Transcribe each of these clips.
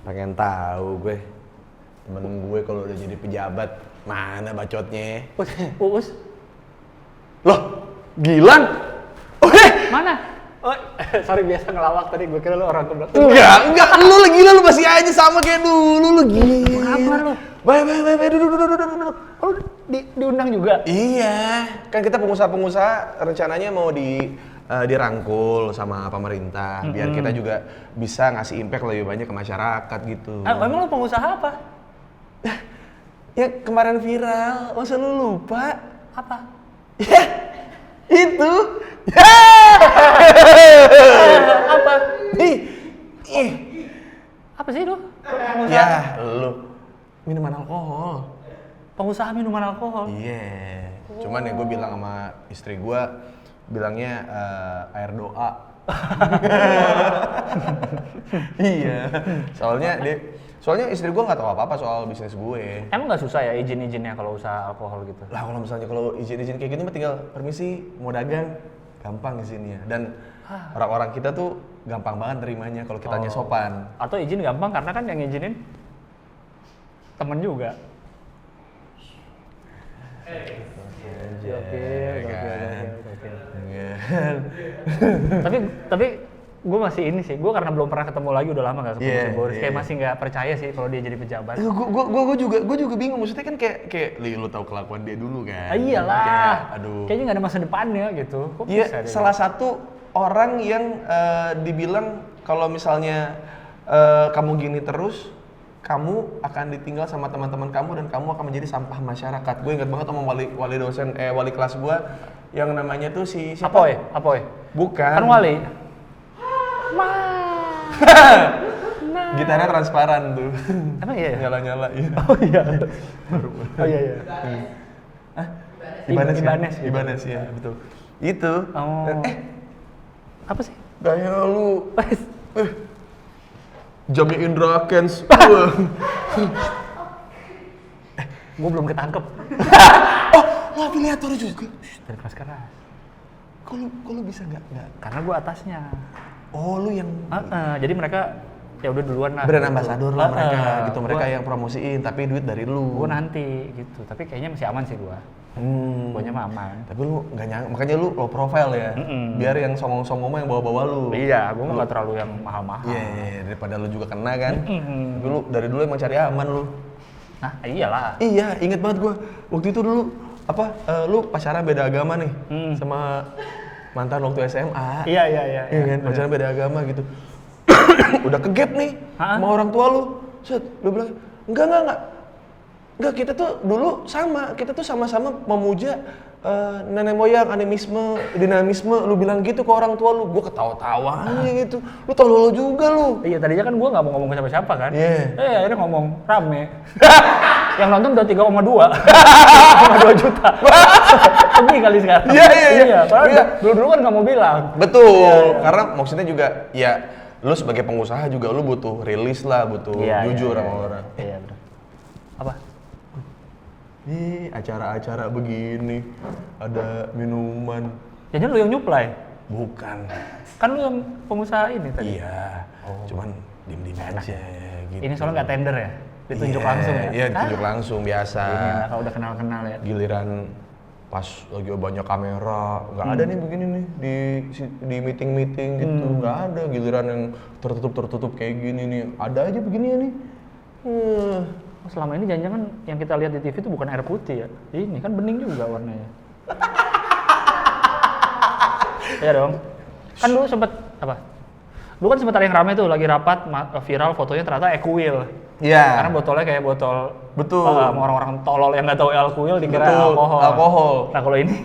Pengen tahu gue. Temen gue kalau udah jadi pejabat, mana bacotnya? Uus. Loh, Gilang? Mana? Oh, sorry biasa ngelawak tadi, gue kira lu orang kebetulan. Enggak, lu gila, lu masih aja sama kayak dulu, lu gila. Apa lu? Baik, duduk. Oh, lu diundang juga? Iya, kan kita pengusaha-pengusaha rencananya mau dirangkul sama pemerintah, biar kita juga bisa ngasih impact lebih banyak ke masyarakat gitu. Emang lu pengusaha apa? Ya kemarin viral, masa lu lupa? Apa? Ya, itu. Apa? Ih. Apa sih lu? Ya, lu minuman alkohol. Pengusaha minuman alkohol? Iya. Cuman ya gue bilang sama istri gue, bilangnya air doa. Iya. Soalnya istri gue nggak tahu apa-apa soal bisnis gue. Emang nggak susah ya izin-izinnya kalau usaha alkohol gitu? Lah kalau misalnya kalau izin kayak gini mah tinggal permisi mau dagang, gampang izinnya. Dan orang-orang kita tuh gampang banget nerimanya kalau kitanya sopan. Atau izin gampang karena kan yang ngizinin temen juga. Oke. Tapi gue masih ini sih, gue karena belum pernah ketemu lagi, udah lama gak ketemu si Boris, kayak masih nggak percaya sih kalau dia jadi pejabat. Gue juga bingung, maksudnya kan kayak lu tahu kelakuan dia dulu kan. Iyalah, kayak, aduh. Kayaknya nggak ada masa depannya gitu. Kok Iya, bisa salah satu orang yang dibilang kalau misalnya kamu gini terus, kamu akan ditinggal sama teman-teman kamu dan kamu akan menjadi sampah masyarakat. Gue ingat banget sama wali kelas gue yang namanya tuh si siapa? Apoy? Bukan. Kan wali. Gitarnya transparan tuh. Emang iya? Nyala-nyala, iya. Oh iya. Ibanez ya, betul. Itu. Oh. Apa sih? Gaya lu. Jamnya Indra Kents. Gue belum ketangkep. Oh, afiliator juga. Dari keras. Kok lu bisa nggak? Karena gue atasnya. Oh, lu yang jadi mereka ya udah duluan lah. Brand ambassador lah mereka gitu. Mereka yang promosiin tapi duit dari lu. Gue nanti gitu. Tapi kayaknya masih aman sih gue. Guanya mah aman. Tapi lu nggak nyangka, makanya lu low profile ya. Biar yang songong-songong mah yang bawa-bawa lu. Iya, gue nggak terlalu yang mahal-mahal. Iya, daripada lu juga kena kan. Tapi lu dari dulu emang cari aman lu. Nah, iyalah. Iya, inget banget gua. Waktu itu dulu lu pacaran beda agama nih sama mantan waktu SMA. Iya. Iya kan, pacaran beda agama gitu. Udah kegap nih sama orang tua lu. Set, lu bilang, enggak, kita tuh dulu sama-sama memuja nenek moyang, animisme, dinamisme, lu bilang gitu ke orang tua lu. Gua ketawa-tawa aja gitu. Lu tolol juga lu. Iya, tadinya kan gua nggak mau ngomong ke siapa-siapa kan. Iya. Akhirnya ngomong rame. Yang nonton udah 3,2 juta. Lebih kali sekarang. Iya. Padahal dulu kan nggak mau bilang. Betul. Karena maksudnya juga ya lu sebagai pengusaha juga lu butuh rilis lah, butuh jujur sama orang. Iya benar. Apa? Acara-acara begini ada minuman. Jadi lu yang nyuplai? Bukan. Kan lu yang pengusaha ini tadi. Iya. Cuman diem-diem aja gitu. Ini soalnya nggak tender ya? Ditunjuk langsung ya? Iya, ditunjuk langsung biasa. Ini lah kalau udah kenal-kenal ya. Giliran pas lagi banyak kamera, nggak ada nih begini nih di meeting gitu, nggak ada. Giliran yang tertutup kayak gini nih, ada aja begini nih. Selama ini jangan-jangan yang kita lihat di TV itu bukan air putih ya? Ini kan bening juga warnanya. Iya dong. Kan dulu sempet apa? Dulu kan sempet ada yang rame tuh lagi rapat viral fotonya ternyata Equil. Iya. Karena botolnya kayak botol. Betul. Orang-orang tolol yang nggak tahu Equil dikira alkohol. Nah kalau ini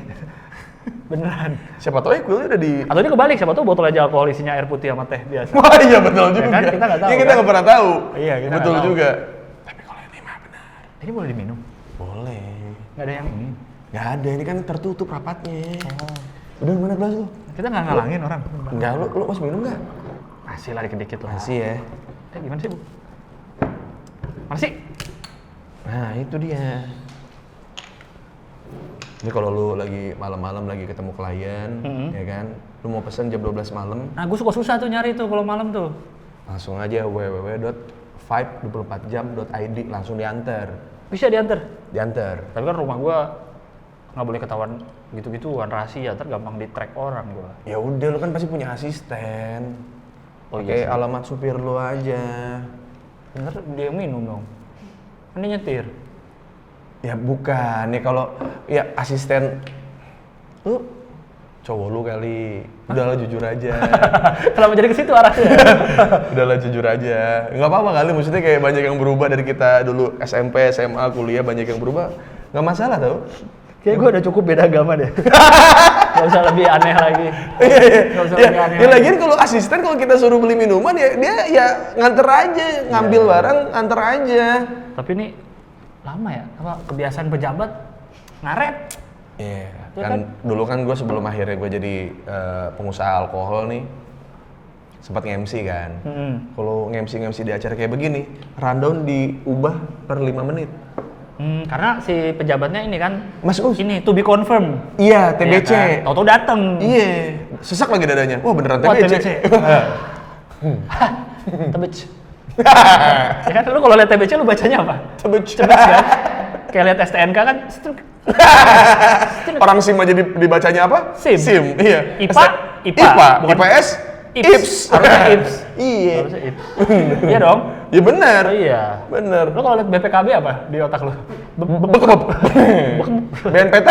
beneran. Siapa tahu Equil udah di. Atau ini kebalik, siapa tahu botol aja alkohol isinya air putih sama teh biasa. Wah iya betul juga. Ya kan kita nggak tahu. Iya kita nggak pernah tahu. Iya kita betul tahu. juga. Tapi kalau ini mah benar. Ini boleh diminum? Boleh. Nggak ada yang ini? Nggak ada, ini kan tertutup rapatnya. Udah mana gelas lu? Kita nggak ngalangin orang. Enggak, lu masih minum nggak? Masih lah dikit-dikit lah. Masih ya. Gimana sih Bu? Mana sih? Nah itu dia. Ini kalau lu lagi malam-malam lagi ketemu klien, ya kan? Lu mau pesen jam 12 malam. Nah gue suka susah tuh nyari tuh kalau malam tuh. Langsung aja www.vibes.co. vibe24jam.id langsung diantar. Bisa diantar? Diantar. Tapi kan rumah gua nggak boleh ketahuan gitu-gituan, rahasia, ntar gampang di-track orang gua. Ya udah, lu kan pasti punya asisten. Oh Pakai iya sih. alamat supir lu aja. Ntar dia yang minum dong. Kan dia nyetir. Ya bukan, ya kalau ya asisten lu cowok lu kali. Udahlah jujur aja. Kenapa jadi ke situ arahnya? Udahlah jujur aja. Nggak apa-apa kali, maksudnya kayak banyak yang berubah dari kita dulu SMP, SMA, kuliah, banyak yang berubah. Nggak masalah tau. Kayak gue udah cukup beda agama deh. Gak usah lebih aneh lagi. Gak usah lebih aneh Ya lagi. lagian kalau asisten kalau kita suruh beli minuman ya dia ya nganter aja, ngambil barang, anter aja. Tapi ini lama ya, apa kebiasaan pejabat ngaret. Iya, Ya kan dulu kan gue sebelum akhirnya gue jadi pengusaha alkohol nih, sempat nge-MC kan. Kalau nge-MC di acara kayak begini, rundown diubah per 5 menit. Karena si pejabatnya ini kan, Mas Us. ini to be confirm. Iya, TBC. Ya kan? Tau-tau dateng. Iya, sesak lagi dadanya. Wah beneran Wah, TBC. TBC. TBC. Ya kan, lu kalau lihat TBC lu bacanya apa? TBC. Cebes kan? Kayak lihat STNK kan? Orang SIM aja dibacanya apa? SIM. Iya. IPA, bukan IPS, IPS. Harusnya IPS. Iya. Harusnya IPS. Iya dong. Ya benar. Oh iya. Bener. Lu kalau lihat BPKB apa di otak lu? BNPT?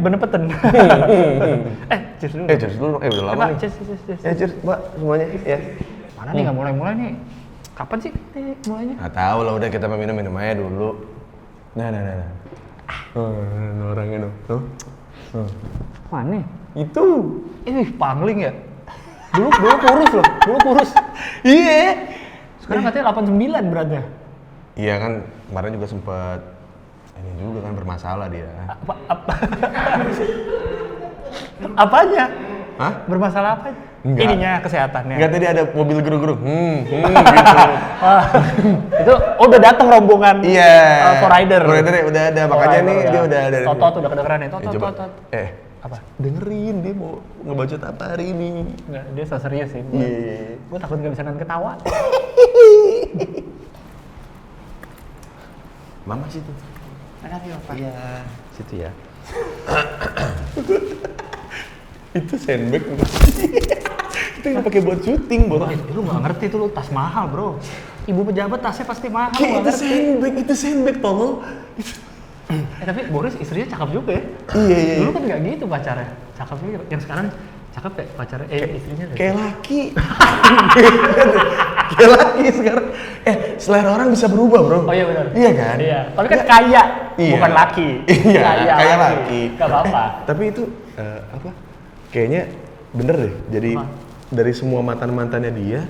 Benepeten. Cheers dulu. Cheers dulu. Udah lama Pak, nih. cheers. Cheers, Mbak, semuanya ya. Mana nih nggak mulai-mulai nih? Kapan sih mulainya? Nggak tahu lah, udah kita minum aja dulu. Nah. Orangnya dong. Mana? Itu. Pangling ya? Dulu kurus loh, Iya. Sekarang katanya 89 beratnya. Iya kan, kemarin juga sempet ini juga kan bermasalah dia. Apanya? Hah? Bermasalah apa? Enggak. Ininya, kesehatannya. Enggak, tadi ada mobil gerung-gerung. Gitu. Itu udah datang rombongan Iya. rider. Rider ya udah ada, makanya nih ya. dia udah ada. Totot udah kedengeran nih, Coba. tot. Apa? Dengerin dia mau ngebacot apa hari ini. Enggak, dia so serius sih. Iya. Gue takut nggak bisa nahan ketawa. Mama situ. Makasih Bapak. Iya, situ ya. Itu sandbag bukan? Itu yang dipakai buat syuting, Bro. Lu nggak ngerti tuh, lu tas mahal bro. Ibu pejabat tasnya pasti mahal. Kayak itu sandbag, tolong. Tapi Boris istrinya cakep juga ya. Iya. Dulu kan nggak gitu pacarnya. Cakep juga. Yang sekarang cakep kayak pacarnya. Istrinya. Kayak laki. Kayak laki sekarang. Selera orang bisa berubah, Bro. Oh iya benar. Iya kan? Iya. Tapi kan kaya, Iya. bukan laki. Iya, kayak laki. Gak apa-apa. Tapi itu apa? Kayaknya bener deh. Jadi dari semua mantannya dia,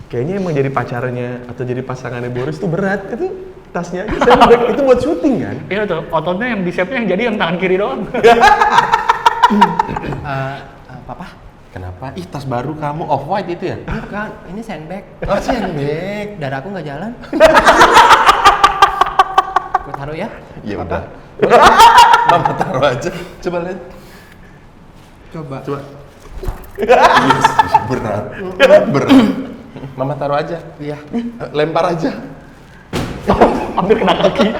kayaknya emang jadi pacarnya atau jadi pasangannya Boris tuh berat. Itu tasnya aja sandbag. Itu buat syuting kan? Iya tuh, ototnya yang di shape-nya yang jadi yang tangan kiri doang. Papa? Kenapa? Ih, tas baru kamu off-white itu ya? Bukan, ini sandbag. Oh, sandbag. Dadaku nggak jalan. Gue taruh ya. Iya udah. Mama taruh aja. Coba lihat. Coba. Yes, berat. Mama taruh aja. Iya. Lempar aja. Hampir kena kaki.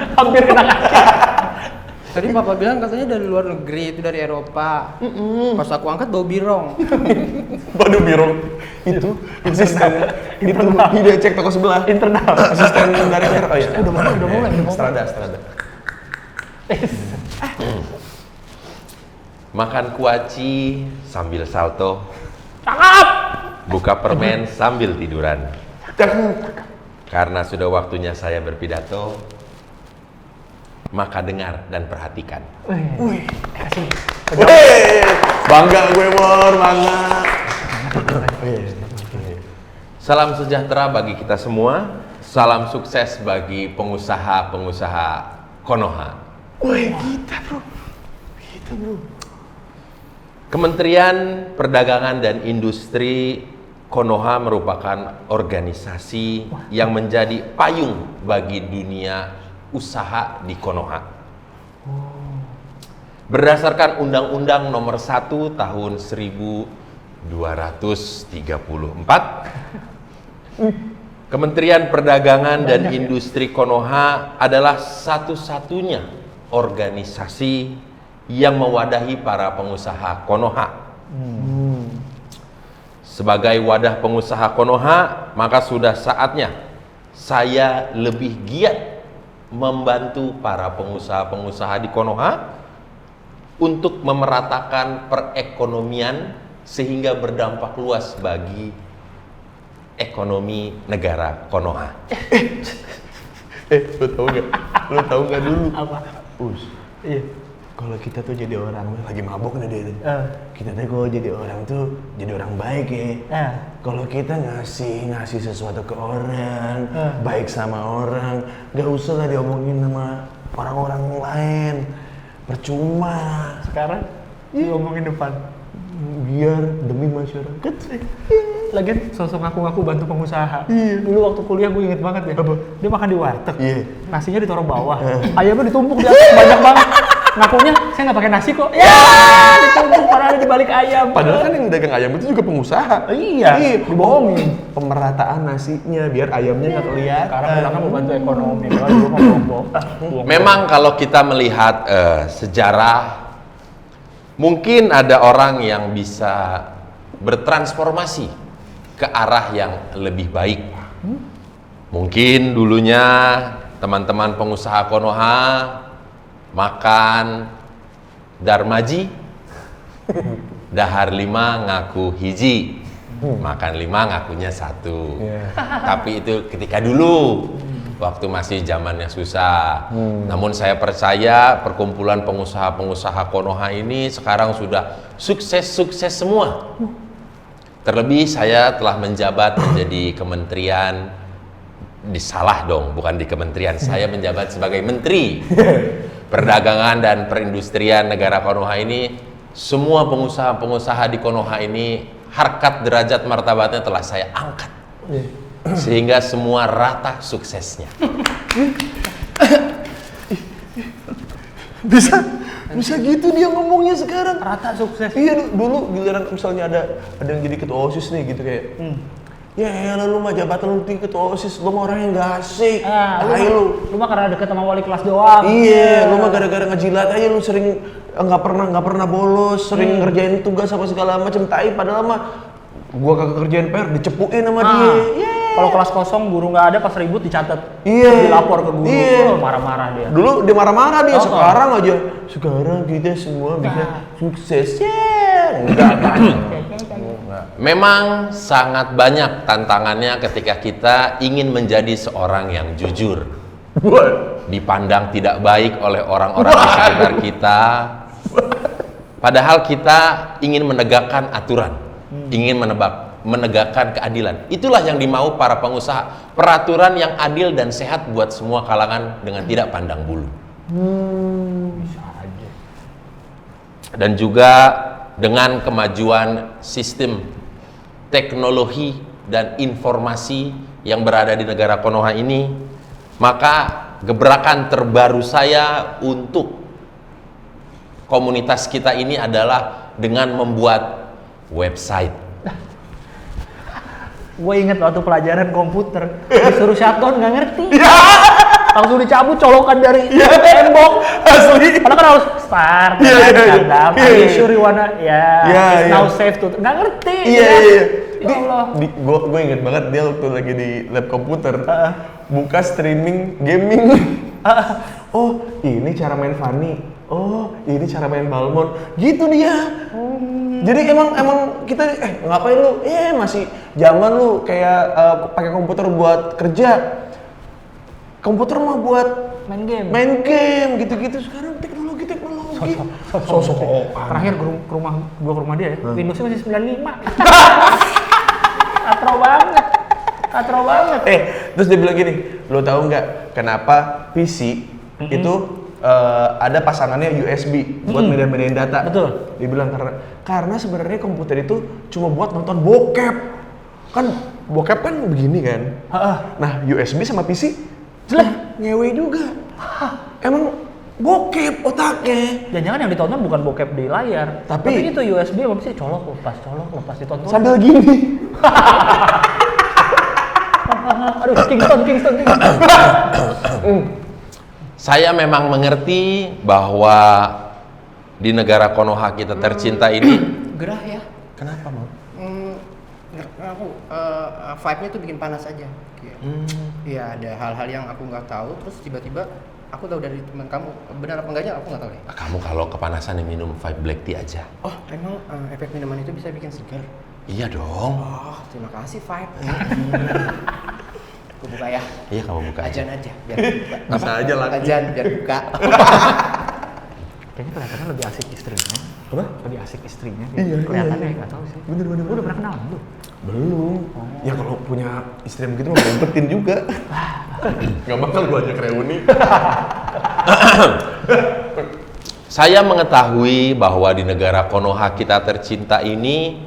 Tadi papa bilang katanya dari luar negeri, itu dari Eropa. Pas aku angkat bau birong. Waduh, birong. Itu asisten. Itu dia cek toko sebelah. Internal. Asisten dari Eropa. Oh iya. Udah mulai. Strada. Makan kuaci sambil salto, Cakep. buka permen sambil tiduran. Cakep. Karena sudah waktunya saya berpidato, maka dengar dan perhatikan. Wih, bangga gue, Mor, bangga. Salam sejahtera bagi kita semua, salam sukses bagi pengusaha-pengusaha Konoha. Wih, kita bro. Kementerian Perdagangan dan Industri Konoha merupakan organisasi yang menjadi payung bagi dunia usaha di Konoha. Berdasarkan Undang-Undang Nomor 1 Tahun 1234 Kementerian Perdagangan dan Industri Konoha adalah satu-satunya organisasi yang mewadahi para pengusaha Konoha. Sebagai wadah pengusaha Konoha, maka sudah saatnya saya lebih giat membantu para pengusaha-pengusaha di Konoha untuk memeratakan perekonomian sehingga berdampak luas bagi ekonomi negara Konoha. Lo tau nggak dulu? Apa? Iya. Kalau kita tuh jadi orang lagi mabok nih dia. Kita tuh kalau jadi orang tuh jadi orang baik ya. Kalau kita ngasih sesuatu ke orang, baik sama orang, nggak usah lah diomongin sama orang-orang lain. Percuma. Sekarang diomongin depan. Biar demi masyarakat. Lagian sosok ngaku-ngaku bantu pengusaha. Dulu waktu kuliah gue inget banget ya. Apa? Dia makan di warteg. Nasinya ditaruh bawah. Ayamnya ditumpuk di atas banyak banget. Ngakunya saya nggak pakai nasi kok. Ya, ditumpuk padahal di balik ayam. Padahal kan yang dagang ayam itu juga pengusaha. Iya. Dibohongin. Pemerataan nasinya biar ayamnya nggak kelihatan. Sekarang bilangnya mau bantu ekonomi. Kalau dulu mau bohong. Memang kalau kita melihat sejarah, mungkin ada orang yang bisa bertransformasi ke arah yang lebih baik. Mungkin dulunya teman-teman pengusaha Konoha makan darmaji, dahar 5 ngaku hiji, makan 5 ngakunya 1. Tapi itu ketika dulu, waktu masih zamannya susah. Namun saya percaya perkumpulan pengusaha-pengusaha Konoha ini sekarang sudah sukses-sukses semua. Terlebih saya telah menjabat menjadi kementerian, bukan di kementerian, saya menjabat sebagai Menteri Perdagangan dan Perindustrian negara Konoha ini. Semua pengusaha-pengusaha di Konoha ini harkat derajat martabatnya telah saya angkat, sehingga semua rata suksesnya. Bisa gitu dia ngomongnya sekarang. Rata sukses. Iya, dulu giliran misalnya ada yang jadi ketua OSIS nih gitu kayak. Ya lu mah jabatan lu tinggi ketua OSIS, lu mah orang yang gak asik. Lu mah karena deket sama wali kelas doang. Iya, lu mah gara-gara ngejilat aja lu sering nggak pernah bolos, sering ngerjain tugas apa segala macam. Tai padahal mah gua kagak kerjain PR dicepuin sama dia. Kalau kelas kosong guru nggak ada pas ribut dicatat. Dilapor ke guru. Marah-marah dia. Dulu dia marah-marah dia, sekarang kita semua bisa sukses. Enggak. Memang sangat banyak tantangannya ketika kita ingin menjadi seorang yang jujur. Dipandang tidak baik oleh orang-orang di sekitar kita. Padahal kita ingin menegakkan aturan, ingin menegakkan keadilan. Itulah yang dimau para pengusaha. Peraturan yang adil dan sehat buat semua kalangan dengan tidak pandang bulu. Bisa aja. Dan juga dengan kemajuan sistem teknologi dan informasi yang berada di negara Konoha ini, maka gebrakan terbaru saya untuk komunitas kita ini adalah dengan membuat website. Gue inget waktu pelajaran komputer disuruh shutdown nggak ngerti. Langsung dicabut colokan dari tembok. Asli. Karena kan harus start, shutdown. Are you sure you wanna? It's now safe to. Nggak ngerti. Iya. Ya Allah. Gue inget banget dia waktu lagi di lab komputer buka streaming gaming. Oh ini cara main Funny. Oh ini cara main Balmon. Gitu dia. Jadi emang kita ngapain lu? Masih zaman lu kayak pakai komputer buat kerja. Komputer mah buat main game gitu-gitu. Sekarang teknologi. Sosok. Terakhir ke rumah dia ya. Windowsnya masih 95. Katro banget. Terus dia bilang gini, lo tahu nggak kenapa PC itu ada pasangannya USB buat mindahin data? Betul. Dia bilang karena sebenarnya komputer itu cuma buat nonton bokep. Kan bokep kan begini kan. Nah USB sama PC jelek, ngewe juga. Emang bokep otaknya. Jangan-jangan yang ditonton bukan bokep di layar, tapi itu USB apa sih? Colok lepas ditonton. Sambil gini. Aduh, Kingston. Saya memang mengerti bahwa di negara Konoha kita tercinta ini. Gerah ya. Kenapa, Bang? Aku vibe-nya tuh bikin panas aja. Iya, ada hal-hal yang aku nggak tahu, terus tiba-tiba aku tahu dari teman kamu. Benar apa enggaknya aku nggak tahu deh. Kamu kalau kepanasan minum 5 black tea aja. Oh, emang efek minuman itu bisa bikin segar? Iya dong. Oh, terima kasih vibe. Aku buka ya. Iya, kamu buka aja. Ajan aja, biar buka. Bisa aja lagi. Ajan biar buka. Kayaknya kelihatannya lebih asik istrinya. Apa? Lebih asik istrinya. Iya, Kelihatannya iya. nggak tahu sih. Bener. Lu udah pernah kenalan belum? Belum. Ya kalau punya istri yang begitu mah ngumpetin juga. Gak bakal gua ajak reuni. Saya mengetahui bahwa di negara Konoha kita tercinta ini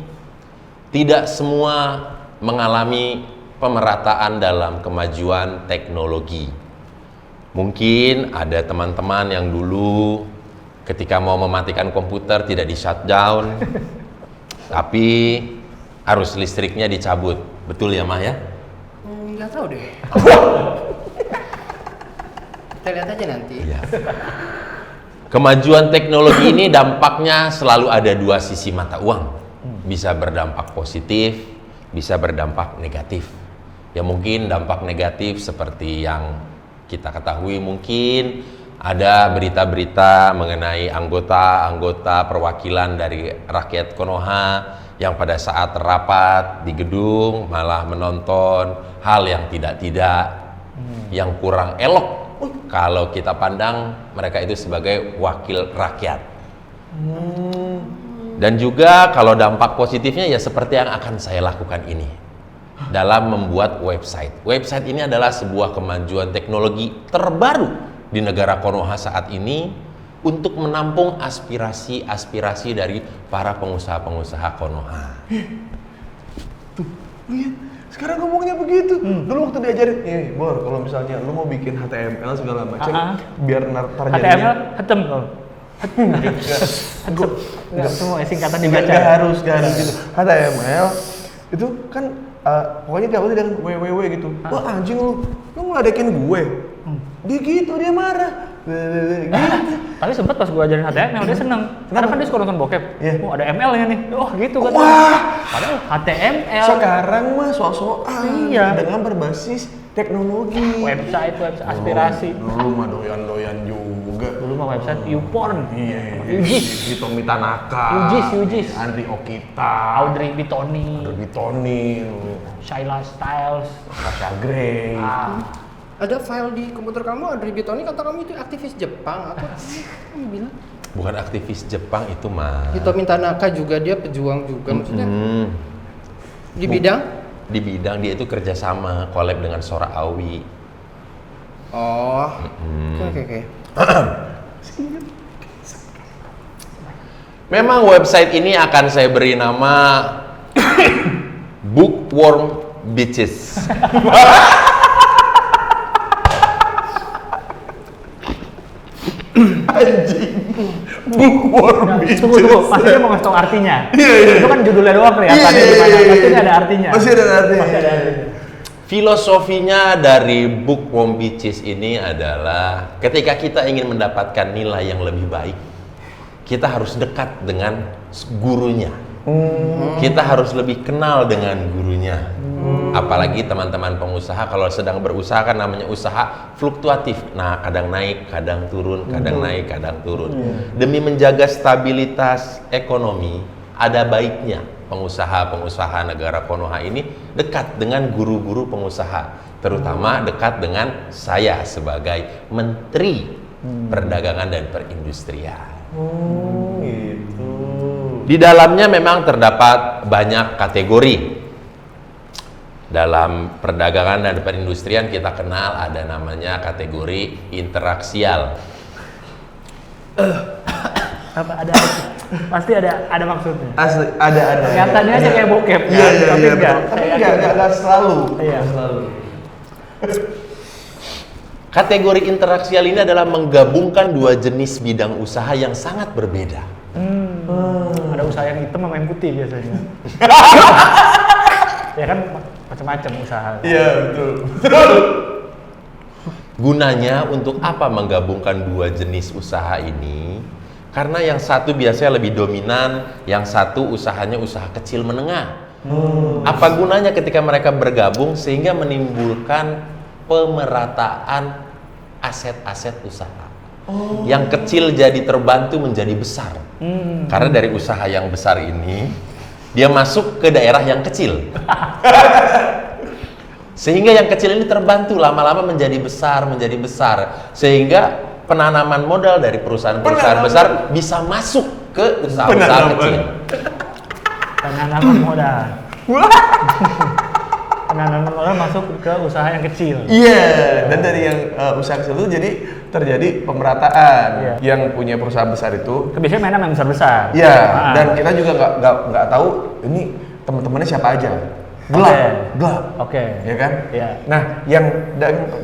tidak semua mengalami pemerataan dalam kemajuan teknologi. Mungkin ada teman-teman yang dulu ketika mau mematikan komputer tidak di shutdown, tapi arus listriknya dicabut. Betul ya, Mah ya? Nggak tahu deh. Kita lihat aja nanti. Iya. Kemajuan teknologi ini dampaknya selalu ada dua sisi mata uang. Bisa berdampak positif, bisa berdampak negatif. Ya mungkin dampak negatif seperti yang kita ketahui, mungkin ada berita-berita mengenai anggota-anggota perwakilan dari rakyat Konoha yang pada saat rapat di gedung malah menonton hal yang tidak-tidak, yang kurang elok kalau kita pandang mereka itu sebagai wakil rakyat. Dan juga kalau dampak positifnya ya seperti yang akan saya lakukan ini dalam membuat website. Website ini adalah sebuah kemajuan teknologi terbaru di negara Konoha saat ini untuk menampung aspirasi-aspirasi dari para pengusaha-pengusaha Konoha. Tuh, lihat. Sekarang ngomongnya begitu. Dulu waktu diajarin, Bor, kalau misalnya lu mau bikin HTML segala macam, biar ntar HTML, hetem loh. Enggak semua singkatan dibaca. Gak harus gitu. HTML itu kan pokoknya tiap hari dengan www gitu. Wah anjing lu ngeladekin gue. Dia gitu, dia marah. Gitu. Tapi sempet pas gue ajarin HTML dia seneng. Karena kan dia suka nonton bokep. Iya. Oh ada ML-nya nih. Oh gitu kan. Wah. Padahal HTML. Sekarang mah soal-soal Iya. dengan berbasis teknologi. Website aspirasi. Dulu mah doyan-doyan juga. Dulu mah website YouPorn. Iya. Yujis. Tommy Tanaka. Yujis. Andri Okita. Audrey Bitoni. Shaila Styles. Sasha Grey. Ada file di komputer kamu, Audrey Bitoni kata kamu itu aktivis Jepang. Apa kamu bilang? Bukan aktivis Jepang itu, Mah. Hitomi Tanaka juga dia pejuang juga maksudnya. Di bidang? Di bidang dia itu kerjasama, collab dengan Sora Awi. Oh. Oke. Memang website ini akan saya beri nama Bookworm Bitches. Anjing. Bookworm bitches. Tunggu, pasti dia mau ngasih tau artinya. Itu kan judulnya doang kelihatannya gimana. Pasti ini ada artinya. Pasti ada artinya. Filosofinya dari Bookworm Bitches ini adalah ketika kita ingin mendapatkan nilai yang lebih baik, kita harus dekat dengan gurunya. Kita harus lebih kenal dengan gurunya. Apalagi teman-teman pengusaha kalau sedang berusaha kan namanya usaha fluktuatif. Nah, kadang naik, kadang turun, kadang naik, kadang turun. Demi menjaga stabilitas ekonomi, ada baiknya pengusaha-pengusaha negara Konoha ini dekat dengan guru-guru pengusaha, terutama dekat dengan saya sebagai Menteri Perdagangan dan Perindustrian. Gitu. Di dalamnya memang terdapat banyak kategori. Dalam perdagangan dan perindustrian kita kenal ada namanya kategori interaksial. Apa ada? Pasti ada maksudnya. Asli, ada. Kelihatannya aja kayak bokep. Iya, Tapi enggak. Tapi enggak selalu. Iya. Selalu. Kategori interaksial ini adalah menggabungkan dua jenis bidang usaha yang sangat berbeda. Ada usaha yang hitam sama yang putih biasanya. Ya kan macam-macam usaha. Iya, betul. Gunanya untuk apa menggabungkan dua jenis usaha ini? Karena yang satu biasanya lebih dominan, yang satu usahanya usaha kecil menengah. Apa gunanya ketika mereka bergabung sehingga menimbulkan pemerataan aset-aset usaha? Yang kecil jadi terbantu menjadi besar. Karena dari usaha yang besar ini, dia masuk ke daerah yang kecil. Sehingga yang kecil ini terbantu lama-lama menjadi besar. Sehingga penanaman modal dari perusahaan-perusahaan besar bisa masuk ke usaha-usaha kecil. Penanaman modal. Penanaman modal masuk ke usaha yang kecil. Iya, dan dari yang usaha kecil itu jadi terjadi pemerataan. Yang punya perusahaan besar itu Biasanya mainan yang besar-besar. iya, dan kita juga nggak tahu ini teman-temannya siapa aja. Gelap. Oke. Ya kan? Iya. Nah, yang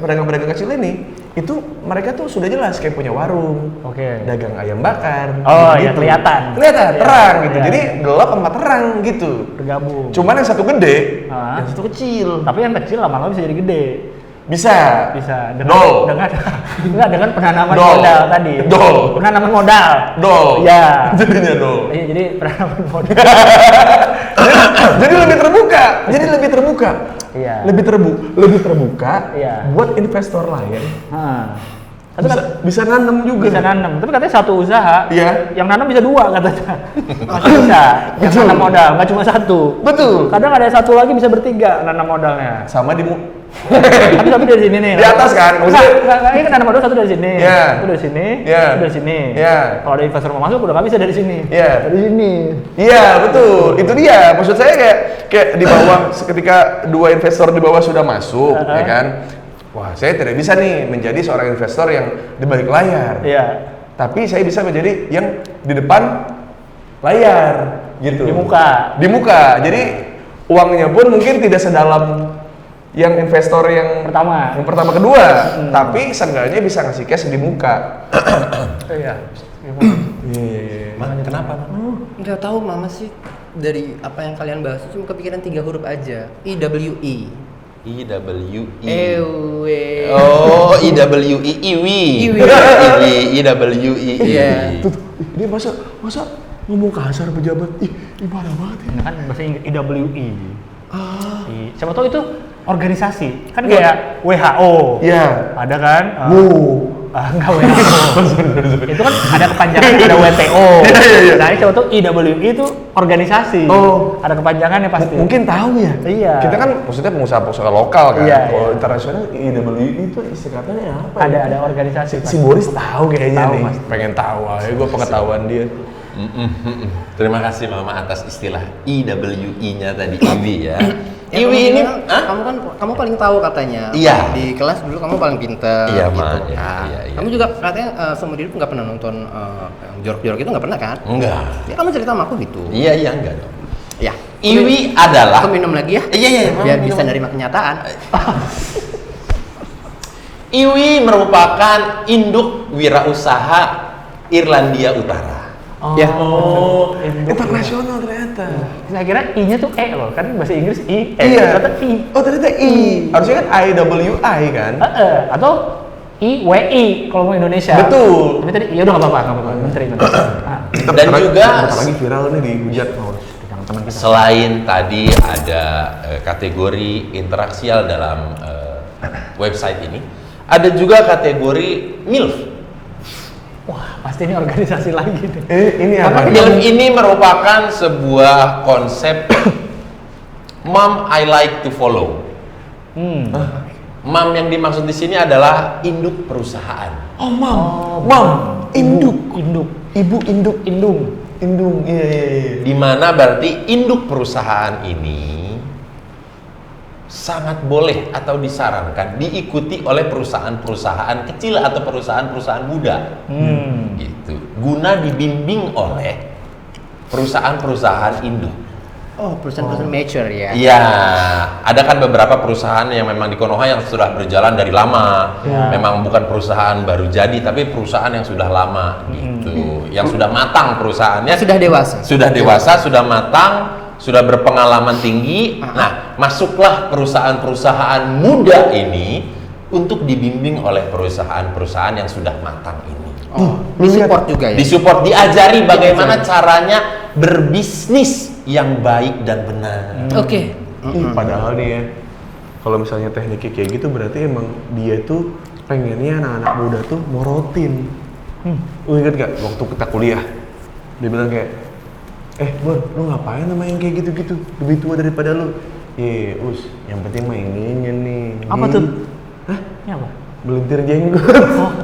pedagang-pedagang kecil ini itu mereka tuh sudah jelas kayak punya warung, Oke. dagang ayam bakar. Oh, gitu. ya kelihatan. Kelihatan, Iya, terang gitu. iya. Jadi gelap sama terang gitu. Bergabung. Cuman yang satu gede, Ah. yang satu kecil. Tapi yang kecil lama-lama bisa jadi gede. Bisa. Dol. dengan penanaman Dol. modal tadi. Dol. Penanaman modal. Dol. Ya. Jadinya dol. Iya, jadi penanaman modal. Jadi lebih terbuka. Iya. Lebih terbuka Iya. buat investor lain. Tapi Bisa nanam juga. bisa nanam. Tapi katanya satu usaha, Iya. yang nanam bisa dua katanya. Masih bisa. Yang Betul. nanam modal, nggak cuma satu. Betul. Kadang ada satu lagi bisa bertiga nanam modalnya. Sama tapi dari sini nih. Di atas kan? Maksudnya- Ini kan nanam modal satu dari sini. Iya. Satu dari sini. Iya. Satu dari sini. Iya. Kalau ada investor mau masuk udah nggak bisa dari sini. Iya. Dari sini. Iya, betul. Itu dia. Maksud saya kayak di bawah ketika dua investor di bawah sudah masuk, ya kan? Wah, saya tidak bisa nih menjadi seorang investor yang di balik layar. Iya. Tapi saya bisa menjadi yang di depan layar gitu. Di muka. Di muka. Jadi uangnya pun mungkin tidak sedalam yang investor yang pertama kedua, tapi seenggaknya bisa ngasih cash di muka. Iya. Kenapa? Nggak tahu mama sih dari apa yang kalian bahas cuma kepikiran 3 huruf aja. IWE. Ewe. Oh, IWI, Iwi. IWI. Iya. Ini masa ngomong kasar pejabat? Ih, parah banget ya. Ini kan bahasa Inggris IWI. Siapa tahu itu organisasi. Kan kayak WHO. Iya. Ada kan? Enggak WHO. Itu kan ada kepanjangan, ada WTO. Iya. Nah, ini siapa tahu IWI itu organisasi. Oh. Ada kepanjangannya pasti. Mungkin tahu ya. Iya. Kita kan maksudnya pengusaha lokal kan. Iya, Kalau iya. internasional IWI itu singkatannya apa? Ada organisasi. Si Boris tahu kayaknya Tahu, nih. Mas. Pengen tahu aja gue pengetahuan dia. Terima kasih Mama atas istilah IWI-nya tadi, Iwi ya. Iwi ini, kamu paling tahu katanya. Iya. Di kelas dulu kamu paling pintar. Iya, gitu. Ma. Nah, Iya. Kamu juga katanya seumur hidup nggak pernah nonton yang jorok-jorok itu nggak pernah kan? Enggak. Ya kamu cerita sama aku gitu. Iya, enggak dong. Ya. Iwi adalah Aku minum lagi ya. Iya, Biar bisa nerima kenyataan. Iwi merupakan induk wirausaha Irlandia Utara. Ya. Internasional ternyata. Saya kira I-nya tuh E loh, kan bahasa Inggris I. Iya. Ternyata I. Oh ternyata I. Harusnya kan IWI kan? Atau IWI kalau mau Indonesia. Betul. Tapi tadi ya udah nggak apa-apa. Menteri. Dan juga lagi viral nih dihujat. Teman kita. selain tadi ada kategori interaksial dalam website ini, ada juga kategori MILF. Wah, pasti ini organisasi lagi nih. Ini apa? MILF ini merupakan sebuah konsep mom I like to follow. Mom yang dimaksud di sini adalah induk perusahaan. Oh, mam. Induk. Ibu induk. Indung. Iya. Di mana berarti induk perusahaan ini sangat boleh atau disarankan diikuti oleh perusahaan-perusahaan kecil atau perusahaan-perusahaan muda. Gitu. Guna dibimbing oleh perusahaan-perusahaan induk. Oh, perusahaan-perusahaan mature ya. Iya, ada kan beberapa perusahaan yang memang di Konoha yang sudah berjalan dari lama. Memang bukan perusahaan baru jadi, tapi perusahaan yang sudah lama gitu. Yang sudah matang perusahaannya. Sudah dewasa. Sudah dewasa, sudah matang, sudah berpengalaman tinggi. Nah, masuklah perusahaan-perusahaan muda ini untuk dibimbing oleh perusahaan-perusahaan yang sudah matang ini. Disupport juga ya? Disupport, diajari bagaimana caranya berbisnis yang baik dan benar. Oke. Padahal nih ya, kalau misalnya tekniknya kayak gitu berarti emang dia tuh pengennya anak-anak muda tuh morotin. Lu inget gak waktu kita kuliah? Dia bilang kayak, Bon, lu ngapain sama yang kayak gitu-gitu? Lebih tua daripada lu. Us, yang penting mah ininya nih. Apa tuh? Hah? Ini apa? Belintir jenggot. Oh.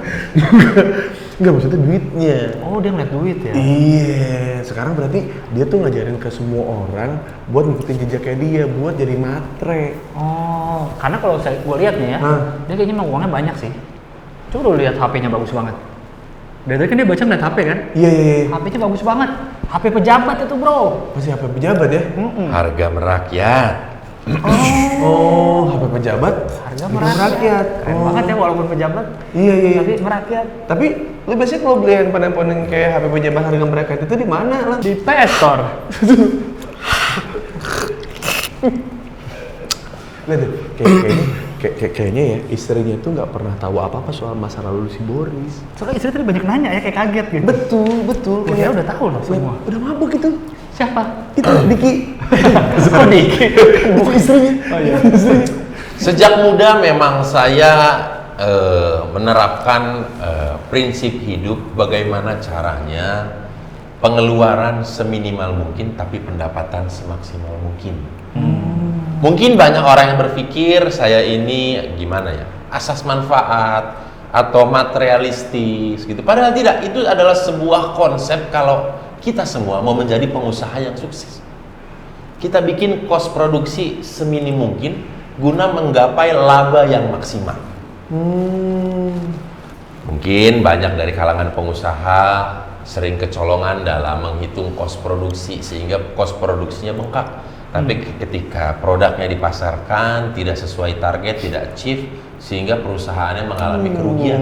Enggak, maksudnya duitnya. Oh, dia ngeliat duit ya? Iya, sekarang berarti dia tuh ngajarin ke semua orang buat ngikutin jejaknya dia, buat jadi matre. Oh, karena kalau gue lihat nih ya, dia kayaknya emang uangnya banyak sih. Coba lu lihat HP-nya bagus banget. Dari tadi kan dia baca ngeliat HP kan? Iya. HP-nya bagus banget. HP pejabat itu bro. Masih HP pejabat ya? Harga merakyat. Oh, HP pejabat? Harga merakyat. Keren banget ya walaupun pejabat. Iya. Tapi merakyat. Tapi lu biasanya kalau beli handphone kayak HP pejabat harga merakyat itu di mana lah? Di PS Store. Lihat deh, kayaknya ya istrinya tuh nggak pernah tahu apa-apa soal masa lalu si Boris. Soalnya istri tadi banyak nanya ya, kayak kaget gitu. Betul. Kayaknya udah tahu loh semua. Udah mabuk gitu. Siapa? Itu Diki. Oh, Diki. Bukan istrinya. Oh iya. Sejak muda memang saya menerapkan prinsip hidup bagaimana caranya pengeluaran seminimal mungkin tapi pendapatan semaksimal mungkin. Mungkin banyak orang yang berpikir saya ini gimana ya, asas manfaat atau materialistis gitu. Padahal tidak, itu adalah sebuah konsep kalau kita semua mau menjadi pengusaha yang sukses. Kita bikin kos produksi seminim mungkin guna menggapai laba yang maksimal. Mungkin banyak dari kalangan pengusaha sering kecolongan dalam menghitung kos produksi sehingga kos produksinya bengkak. Tapi ketika produknya dipasarkan tidak sesuai target, tidak achieve, sehingga perusahaannya mengalami kerugian.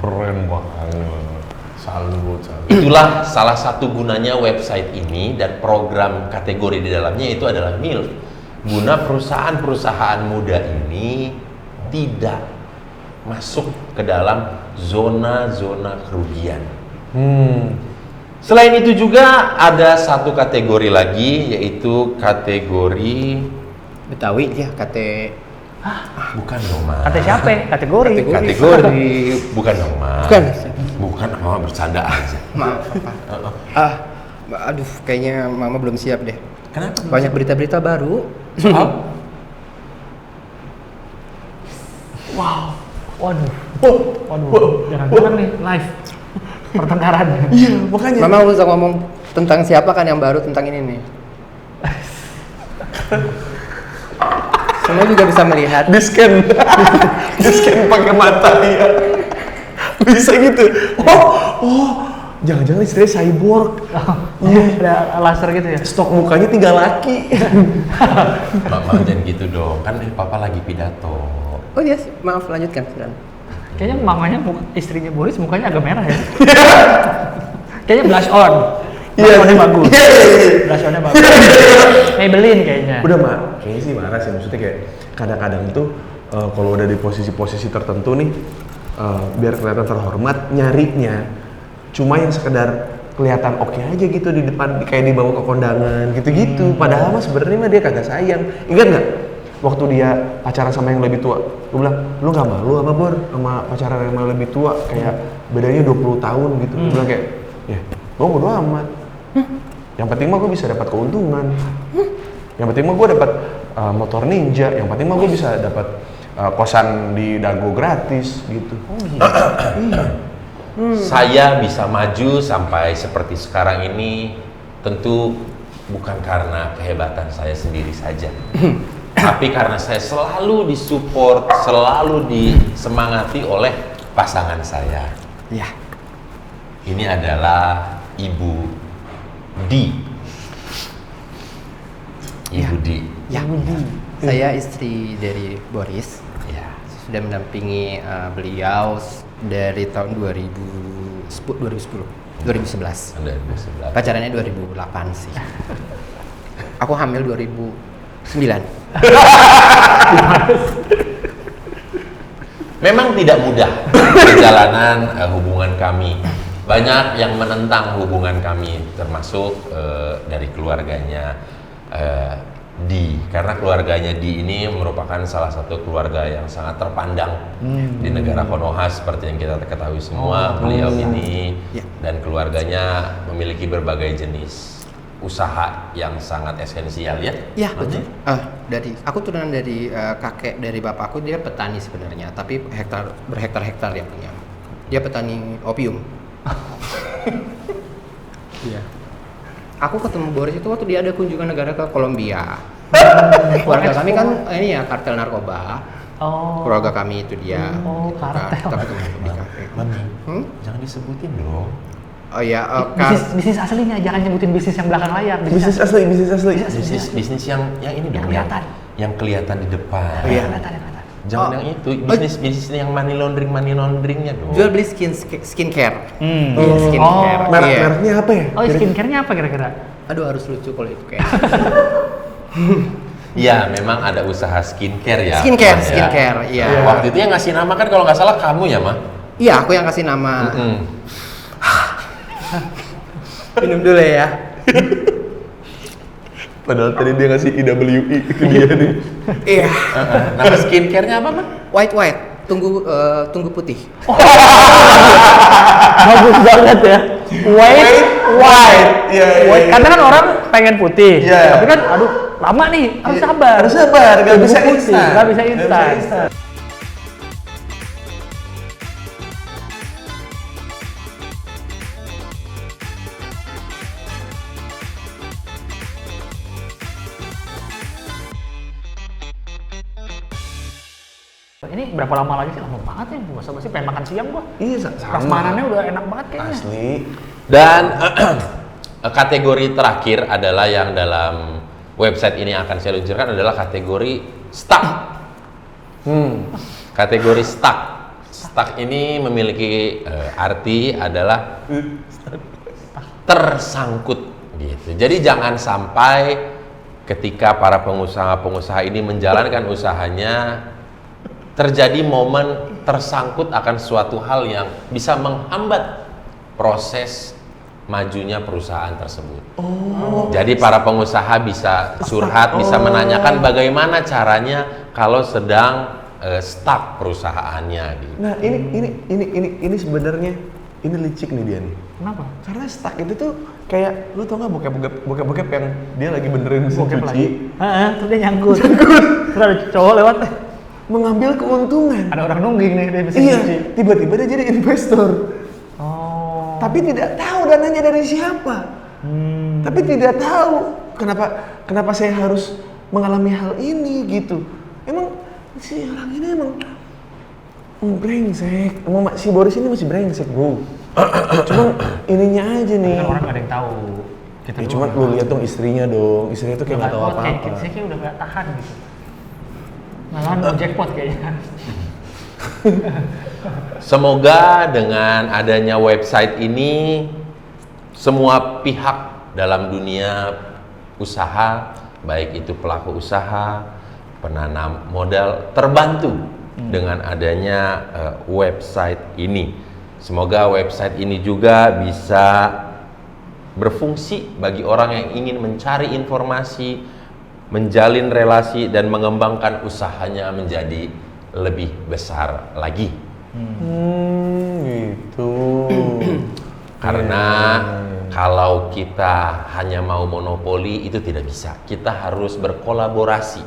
Keren banget. Salut. Itulah salah satu gunanya website ini dan program kategori di dalamnya itu adalah MILF. Guna perusahaan-perusahaan muda ini tidak masuk ke dalam zona-zona kerugian. Selain itu juga ada satu kategori lagi, yaitu kategori Betawi ya, bukan dong, Mas. Kata siapa? Kategori. Bukan dong, Mas. Bukan, Mama bercanda aja. Maaf, Papa. Aduh, kayaknya Mama belum siap deh. Kenapa? Banyak berita-berita baru. Wow. Waduh. Jangan-jangan nih live pertengkaran. Iya, makanya. Mama usah ngomong tentang siapa kan yang baru tentang ini nih. Semua juga bisa melihat. Di scan pakai mata ya. Bisa gitu. Jangan-jangan istrinya cyborg. Iya, ada laser gitu ya. Stok mukanya tinggal laki. Mama jangan gitu dong, kan Papa lagi pidato. Oh iya, maaf lanjutkan silakan. Kayaknya mamanya, istrinya Boris mukanya agak merah ya. Kayaknya blush on. Blush onnya bagus. Blush onnya bagus. Maybelline kayaknya. Udah kayaknya sih marah sih, maksudnya kayak kadang-kadang tuh kalau udah di posisi-posisi tertentu nih, biar kelihatan terhormat, nyarinya cuma yang sekedar kelihatan oke aja gitu di depan, kayak dibawa ke kondangan gitu-gitu. Padahal mah sebenarnya mah dia kagak sayang. Ingat nggak? Waktu dia pacaran sama yang lebih tua, gue bilang, lu gak malu apa Bor sama pacaran yang lebih tua, kayak bedanya 20 tahun gitu. Gue bilang kayak, ya gue bodo amat. Yang penting mah gue bisa dapat keuntungan. Yang penting mah gue dapat motor ninja. Yang penting mah gue bisa dapat kosan di Dago gratis gitu. Iya. Saya bisa maju sampai seperti sekarang ini tentu bukan karena kehebatan saya sendiri saja. Tapi karena saya selalu disupport, selalu disemangati oleh pasangan saya. Ya. Ini adalah Ibu Di. Ibu Di. Ya. Saya istri dari Boris. Ya. Sudah mendampingi beliau dari tahun 2011. 2011. Pacarannya 2008 sih. Aku hamil 2009. Memang tidak mudah perjalanan hubungan kami. Banyak yang menentang hubungan kami, termasuk dari keluarganya karena keluarganya Di ini merupakan salah satu keluarga yang sangat terpandang di negara Konoha seperti yang kita ketahui semua. Beliau ini dan keluarganya memiliki berbagai jenis usaha yang sangat esensial ya. Iya betul. Aku turunan dari kakek dari bapakku, dia petani sebenarnya, tapi berhektar-hektar dia punya. Dia petani opium. Iya. Aku ketemu Boris itu waktu dia ada kunjungan negara ke Kolombia. Keluarga kami kan ini ya kartel narkoba. Keluarga kami itu dia. Kartel. Kita ketemu di kafe. Mami, jangan disebutin dong. Oh ya, bisnis aslinya, jangan nyebutin bisnis yang belakang layar. Bisnis asli. Bisnis yang ini dong, yang kelihatan di depan. Oh, iya. Jangan yang itu, bisnis yang money launderingnya dong. Jual beli skincare. Iya, skincare. Mereknya apa ya? Skincare-nya apa kira-kira? Aduh, harus lucu kalau itu kayak. Iya, memang ada usaha skincare ya. Skincare, iya. Waktu itu yang ngasih nama kan kalau nggak salah kamu ya, Ma? Iya, aku yang kasih nama. Minum dulu ya. Padahal tadi dia ngasih IWI ke dia nih. Iya. Nama skincare-nya apa, Ma? White. Tunggu putih. Bagus banget ya. White. Iya. Karena kan orang pengen putih. Iya. Tapi kan aduh, lama nih, harus sabar. Gak bisa instan. Gak bisa instan. Ini berapa lama lagi sih? Lama banget ya, gua sih pengen makan siang gua. Iya, Prasmarannya udah enak banget kayaknya. Asli. Dan kategori terakhir adalah yang dalam website ini akan saya luncurkan adalah kategori stuck. Kategori stuck. Stuck ini memiliki arti adalah tersangkut gitu. Jadi jangan sampai ketika para pengusaha ini menjalankan usahanya terjadi momen tersangkut akan suatu hal yang bisa menghambat proses majunya perusahaan tersebut. Jadi para pengusaha bisa curhat, bisa menanyakan bagaimana caranya kalau sedang stuck perusahaannya gitu. Nah, ini sebenarnya ini licik nih dia nih. Kenapa? Karena stuck itu tuh kayak lu tau gak bokep yang dia lagi benerin mesin Bokep cuci. lagi. Terus dia nyangkut. Terus ada cowok lewat. Mengambil keuntungan. Ada orang nungging nih di mesin Iya, cuci. tiba-tiba dia jadi investor. Oh. Tapi tidak tahu dananya dari siapa. Tapi tidak tahu kenapa saya harus mengalami hal ini gitu. Emang si orang ini emang brengsek. Emang si Boris ini masih brengsek, bro. Cuma ininya aja nih. Kan orang gak ada yang tahu. Kita Ya, cuma lu lihat dong istrinya dong. Istrinya tuh kayak nggak tahu apa-apa. Saya kayak udah gak tahan gitu. Malahan mau jackpot kayaknya. Semoga dengan adanya website ini semua pihak dalam dunia usaha, baik itu pelaku usaha, penanam modal, terbantu dengan adanya website ini. Semoga website ini juga bisa berfungsi bagi orang yang ingin mencari informasi, menjalin relasi dan mengembangkan usahanya menjadi lebih besar lagi. Gitu. Karena kalau kita hanya mau monopoli itu tidak bisa. Kita harus berkolaborasi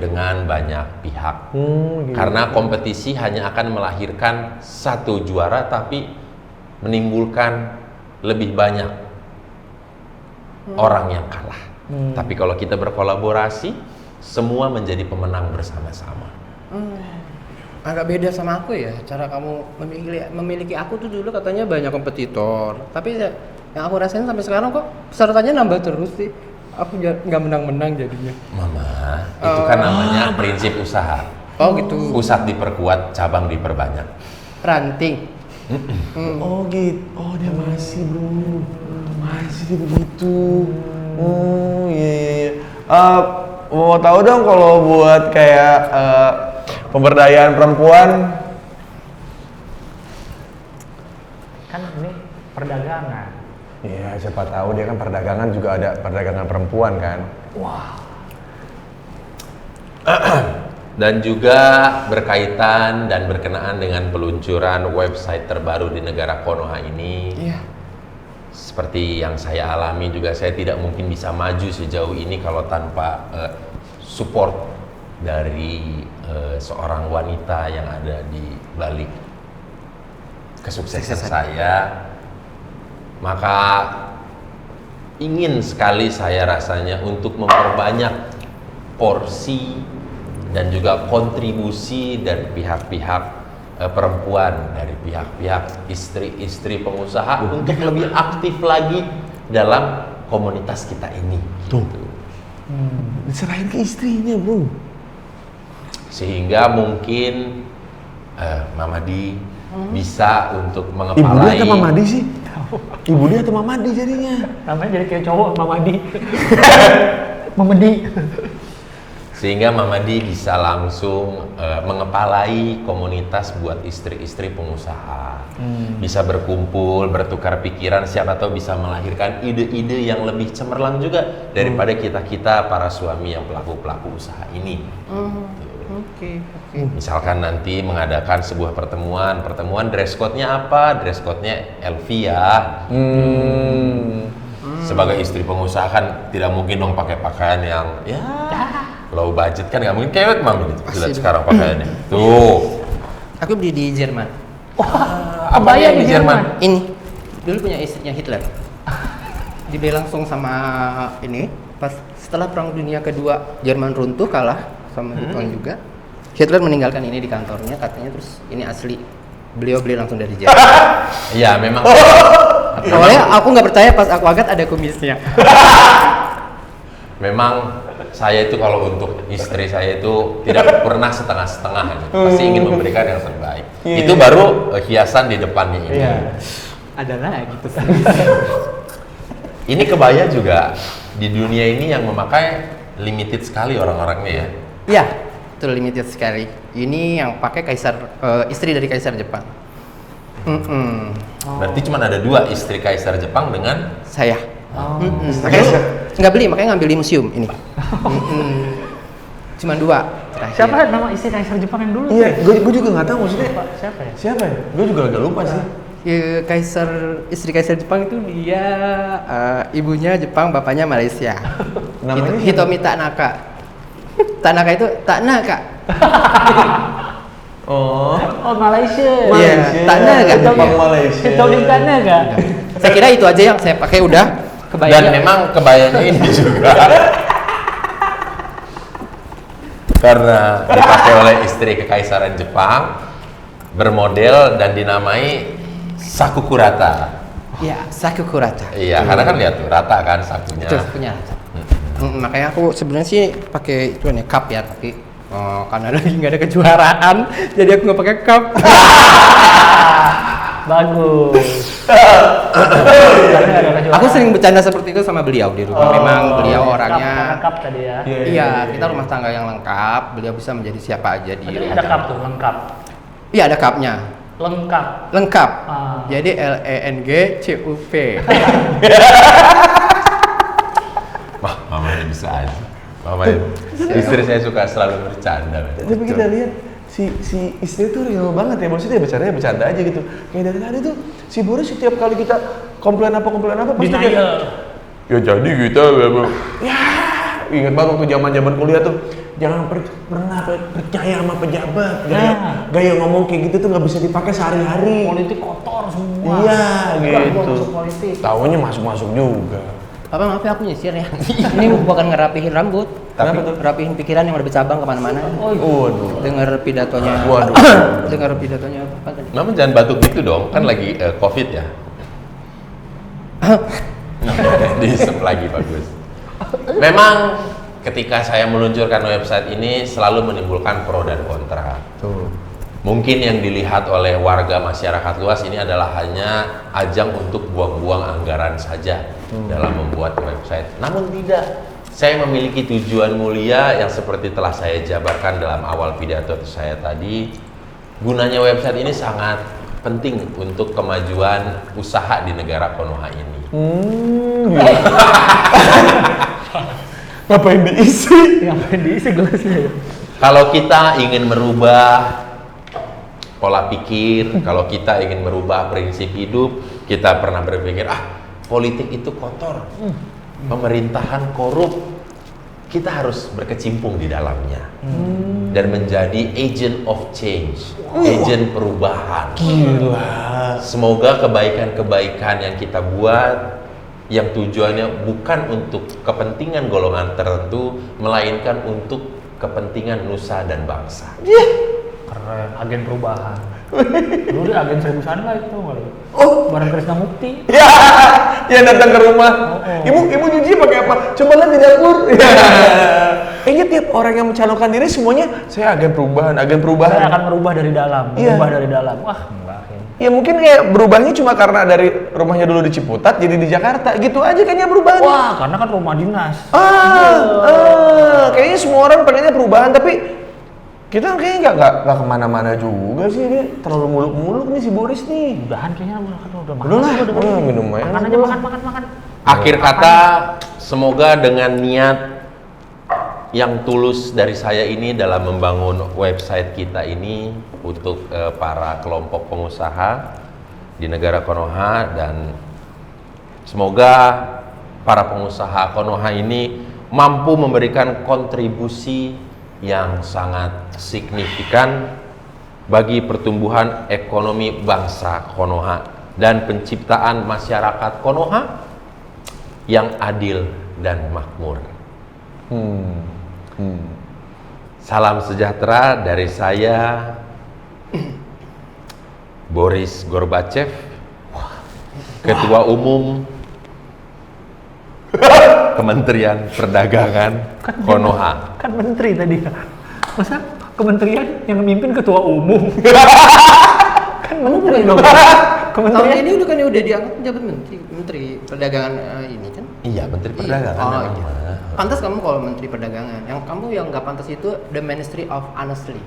dengan banyak pihak. Gitu. Karena kompetisi hanya akan melahirkan satu juara tapi menimbulkan lebih banyak orang yang kalah. Tapi kalau kita berkolaborasi, semua menjadi pemenang bersama-sama. Agak beda sama aku ya, cara kamu memiliki aku tuh dulu katanya banyak kompetitor. Tapi yang aku rasain sampai sekarang kok pesertanya nambah terus sih. Aku nggak menang-menang jadinya. Mama, itu kan namanya prinsip usaha. Oh gitu. Pusat diperkuat, cabang diperbanyak. Ranting. Oh gitu. Oh dia masih bro. Masih dia begitu. Oh iya. Mau tahu dong kalau buat kayak pemberdayaan perempuan? Kan ini perdagangan. Iya, siapa tahu dia kan perdagangan juga ada perdagangan perempuan kan. Wah. Dan juga berkaitan dan berkenaan dengan peluncuran website terbaru di negara Konoha ini. Iya. Seperti yang saya alami juga, saya tidak mungkin bisa maju sejauh ini kalau tanpa support dari seorang wanita yang ada di balik kesuksesan saya. Maka ingin sekali saya rasanya untuk memperbanyak porsi dan juga kontribusi dari pihak-pihak perempuan, dari pihak-pihak istri-istri pengusaha untuk lebih aktif lagi dalam komunitas kita ini. Tuh. Diserahin ke istrinya, bro. Sehingga mungkin Mama Di bisa untuk Ibu mengepalai. dia atau Mama Di sih? Ibu dia atau Mama Di jadinya? Namanya jadi kayak cowok, Mamadi. Mamadi. Sehingga Mama Di bisa langsung mengepalai komunitas buat istri-istri pengusaha. Bisa berkumpul, bertukar pikiran, siapa tahu bisa melahirkan ide-ide yang lebih cemerlang juga daripada kita-kita para suami yang pelaku-pelaku usaha ini. Oke. Misalkan nanti mengadakan sebuah pertemuan dress code-nya apa? Dress code-nya LV ya. Sebagai istri pengusaha kan tidak mungkin dong pakai pakaian yang low budget, kan nggak mungkin. Kayak Mami lihat sekarang pakaiannya. Tuh. Aku beli di Jerman. Apa yang di Jerman? Ini dulu punya istrinya Hitler. Dibeli langsung sama ini. Pas setelah Perang Dunia Kedua, Jerman runtuh, kalah sama Jepang juga. Hitler meninggalkan ini di kantornya, katanya, terus ini asli. Beliau beli langsung dari Jerman. Iya, memang. Awalnya aku nggak percaya, pas aku angkat ada kumisnya. Memang saya itu kalau untuk istri saya itu tidak pernah setengah-setengah, pasti ingin memberikan yang terbaik. Itu baru hiasan di depannya ini. Ada lagi tuh. Ini kebaya juga di dunia ini yang memakai limited sekali orang-orangnya ya. Iya, itu limited sekali. Ini yang pakai istri dari kaisar Jepang. Berarti cuma ada 2, istri kaisar Jepang dengan Saya. Makanya nggak beli, makanya ngambil di museum ini. Cuman 2. terakhir. Siapa nama istri kaisar Jepang yang dulu? Iya, gue juga nggak tahu maksudnya. Siapa ya? Siapa ya? Gue juga agak lupa sih. Ya, istri kaisar Jepang itu dia ibunya Jepang, bapaknya Malaysia. Namanya Hitomi Tanaka. Tanaka itu Tanaka. Oh, Malaysia. Iya, Tanaka. Jepang Malaysia. Hitomi Tanaka. Saya kira itu aja yang saya pakai udah dan kebayang. memang kebayanya ini juga karena dipakai oleh istri kekaisaran Jepang, bermodel dan dinamai Sakukurata. Ya, Sakukurata. Iya, karena kan lihat tuh rata kan sakunya. Itu punya. Makanya aku sebenarnya sih pakai itu nih cup ya, tapi karena lagi nggak ada kejuaraan, jadi aku nggak pakai cup. Bagus. Aku sering bercanda seperti itu sama beliau di rumah. Memang beliau orangnya. lengkap tadi ya. Iya, kita rumah tangga yang lengkap. Beliau bisa menjadi siapa aja di Tadi rumah ada tangga. cup tuh, lengkap. Iya, ada cupnya. Lengkap. Lengkap. Ah. Jadi LENGCUP. Wah, mamanya bisa aja. Mamanya, istri saya suka selalu bercanda. Tapi kita lihat si istri tuh real banget ya, maksudnya bercanda aja gitu. Kayak dari tadi tuh si Boris setiap kali kita komplain apa pasti dia, Denial. ya jadi kita ya ingat banget waktu zaman kuliah tuh, jangan pernah percaya sama pejabat, gaya ngomong kayak gitu tuh nggak bisa dipakai sehari-hari. Politik kotor semua. Iya Enggak, gua gitu. masuk politik. Taunya masuk juga. Apa maaf ya, aku nyisir ya. Ini bukan ngerapihin rambut, tapi Kenapa tuh? ngerapihin pikiran yang udah bercabang kemana-mana. Waduh. Dengar pidatonya. Waduh. Dengar pidatonya apa tadi? Mama jangan batuk gitu dong, kan lagi COVID ya. Diisep lagi bagus. Memang ketika saya meluncurkan website ini selalu menimbulkan pro dan kontra. Tuh. Mungkin yang dilihat oleh warga masyarakat luas ini adalah hanya ajang untuk buang-buang anggaran saja dalam membuat website. Namun tidak, Saya memiliki tujuan mulia yang seperti telah saya jabarkan dalam awal pidato saya tadi. Gunanya website ini sangat penting untuk kemajuan usaha di negara Konoha ini. Ngapain diisi? Ngapain diisi gelasnya? Kalau kita ingin merubah pola pikir, kalau kita ingin merubah prinsip hidup, kita pernah berpikir, politik itu kotor, pemerintahan korup, kita harus berkecimpung di dalamnya dan menjadi agent of change, agent perubahan. Gila. Semoga kebaikan-kebaikan yang kita buat, yang tujuannya bukan untuk kepentingan golongan tertentu, melainkan untuk kepentingan nusa dan bangsa. Keren, agen perubahan. Dulu dia agen 1000 Sunlight tuh nggak lu? Bareng Krisna Mukti. Ya datang ke rumah. Ibu nyuci pakai apa? Coba lihat di dapur. Kayaknya tiap orang yang mencalonkan diri semuanya saya agen perubahan. Saya akan merubah dari dalam, merubah dari dalam. Wah, enggak. Ya mungkin kayak berubahnya cuma karena dari rumahnya dulu di Ciputat jadi di Jakarta gitu aja kayaknya perubahannya. Wah, karena kan rumah dinas. Kayaknya semua orang pengennya perubahan tapi kita kayaknya nggak kemana-mana juga sih, dia terlalu muluk-muluk nih si Boris nih. Udahan kayaknya udah makan. Udah lah, minum aja. Makan aja, makan. Akhir kata, semoga dengan niat yang tulus dari saya ini dalam membangun website kita ini untuk para kelompok pengusaha di negara Konoha, dan semoga para pengusaha Konoha ini mampu memberikan kontribusi yang sangat signifikan bagi pertumbuhan ekonomi bangsa Konoha dan penciptaan masyarakat Konoha yang adil dan makmur. Salam sejahtera dari saya, Boris Gorbachev, Ketua Umum Kementerian Perdagangan Konoha. Kan menteri tadi. Masa kementerian yang memimpin ketua umum? Kan menteri dong. Tahun Kementerian ini udah diangkat menjabat menteri perdagangan ini kan? Iya, Menteri Perdagangan. Iya. Pantas kamu kalau menteri perdagangan. Yang kamu yang nggak pantas itu the Ministry of Honestly.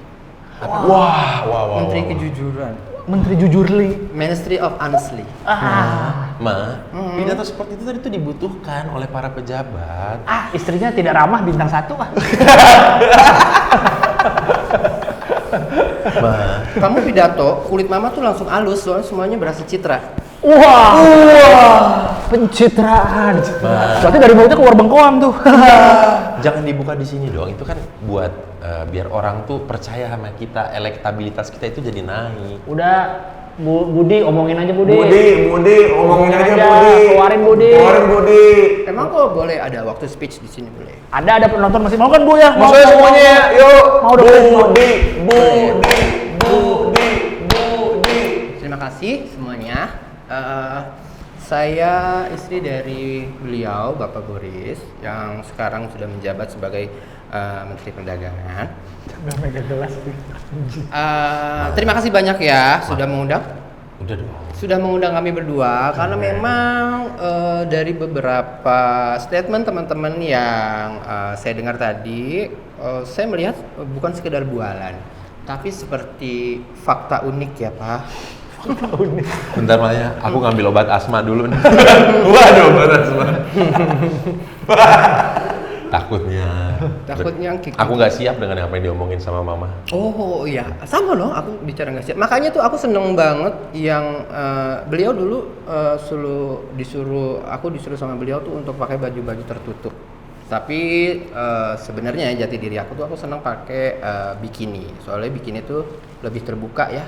Wah. Menteri kejujuran. Menteri Jujurli. Ministry of Honestly. Pidato seperti itu tadi tuh dibutuhkan oleh para pejabat. Istrinya tidak ramah bintang 1 . Kamu pidato, kulit mama tuh langsung halus, soalnya semuanya berasa citra. Wah. Pencitraan. Berarti dari mulutnya keluar bengkoang tuh. Jangan dibuka di sini dong. Itu kan buat biar orang tuh percaya sama kita, elektabilitas kita itu jadi naik. Udah, Budi omongin aja Budi. Budi, ngomongin aja Budi. Keluarin Budi. Emang kok boleh ada waktu speech di sini boleh? Ada penonton masih mau kan Bu ya? Maksudnya semuanya, yuk. Mau dong. Budi. Terima kasih semuanya. Saya istri dari beliau, Bapak Boris, yang sekarang sudah menjabat sebagai Menteri Perdagangan. Nggak megang gelas. Terima kasih banyak ya sudah mengundang. Udah dong. Sudah mengundang kami berdua karena memang dari beberapa statement teman-teman yang saya dengar tadi, saya melihat bukan sekedar bualan, tapi seperti fakta unik ya Pak. Bentar Maya, aku ngambil obat asma dulu nih. Waduh, obat asma. Takutnya aku nggak siap dengan apa yang diomongin sama mama. Oh iya, sama loh, aku bicara nggak siap. Makanya tuh aku seneng banget yang beliau dulu disuruh sama beliau tuh untuk pakai baju-baju tertutup. Tapi sebenarnya jati diri aku senang pakai bikini. Soalnya bikini tuh lebih terbuka ya.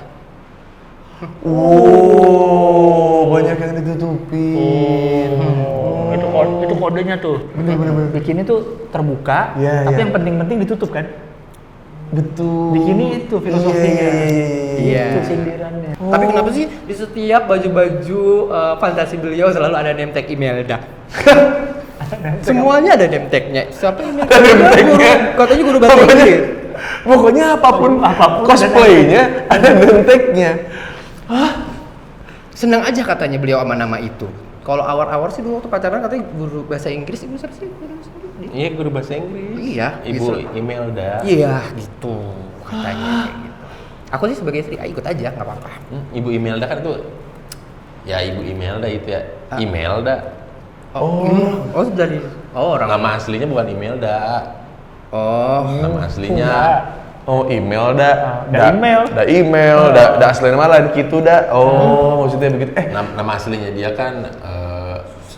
Banyak yang ditutupin. Itu kodenya tuh. Bener. Bikini tuh terbuka, tapi yang penting-penting ditutup kan? Betul. Bikini itu filosofinya. Iya. Itu sindirannya. Tapi kenapa sih di setiap baju-baju fantasi beliau selalu ada name tag Imelda? Semuanya ada name tag-nya. Siapa Imelda? Katanya guru bahasa Inggris. Pokoknya apapun cosplaynya ada name tag-nya. Senang aja katanya beliau sama nama itu. Kalau awal-awal sih dulu waktu pacaran katanya guru bahasa Inggris, ibu siapa sih? Iya, guru bahasa Inggris. Iya, Ibu gitu. Imelda. Iya, gitu katanya kayak gitu. Aku sih sebagai istri, ikut aja, nggak apa-apa. Ibu Imelda kan itu, ya Ibu Imelda itu ya, Ah. Imelda. Oh dari orang. Nama aslinya bukan Imelda. Oh, Nama aslinya. Oh, email dah. Da email. Da email, da aslinya malah gitu dah. Oh, maksudnya begitu. Nama aslinya dia kan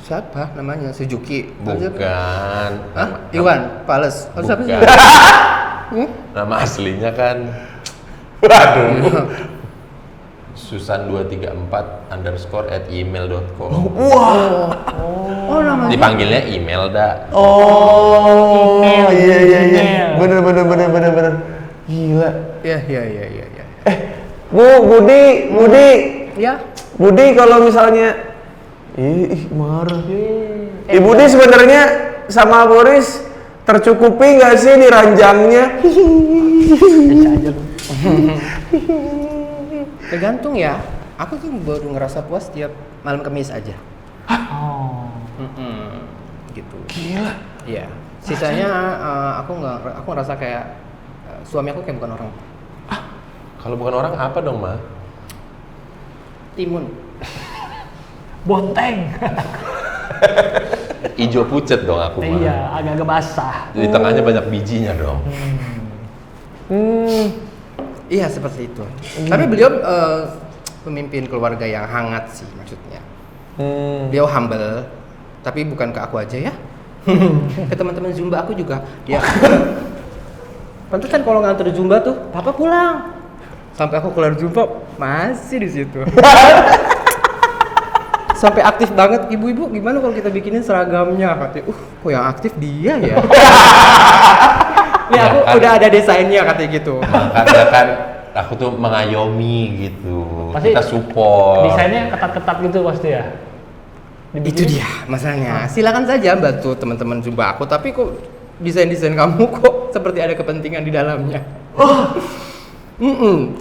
siapa namanya? Suzuki. bukan. Hah? Iwan Pales. Oh, siapa sih? Bukan. Nama aslinya kan Waduh. susan234_@email.com. Oh, namanya. Dipanggilnya Imelda. Oh, Email, iya. email. Bener. Gila. Iya. Budi. Ya. Budi kalau misalnya marah. Ibu Budi sebenarnya sama Boris tercukupi nggak sih di ranjangnya? Tergantung ya. Aku tuh baru ngerasa puas tiap malam Kamis aja. Oh. Gitu. Gila. Iya. Sisanya aku ngerasa kayak suami aku kayak bukan orang. Kalau bukan orang apa dong, Ma? Timun. Bonteng. Ijo pucet dong aku, Ma. Iya, agak-agak basah. Di tengahnya banyak bijinya dong. Iya seperti itu. Tapi beliau pemimpin keluarga yang hangat sih maksudnya. Beliau humble, tapi bukan ke aku aja ya. Ke teman-teman Zumba aku juga. Ya. Pantesan kalau nganter Zumba tuh, papa pulang. Sampai aku keluar Zumba masih di situ. Sampai aktif banget, ibu-ibu gimana kalau kita bikinin seragamnya? Katanya, kok yang aktif dia ya? Nih aku Ya kan. udah ada desainnya katanya gitu. Makanya kan aku tuh mengayomi gitu. Pasti Kita support. Desainnya ketat-ketat gitu pasti ya. Itu dia masalahnya. Silakan saja bantu teman-teman Zumba aku, tapi kok desain-desain kamu kok seperti ada kepentingan di dalamnya.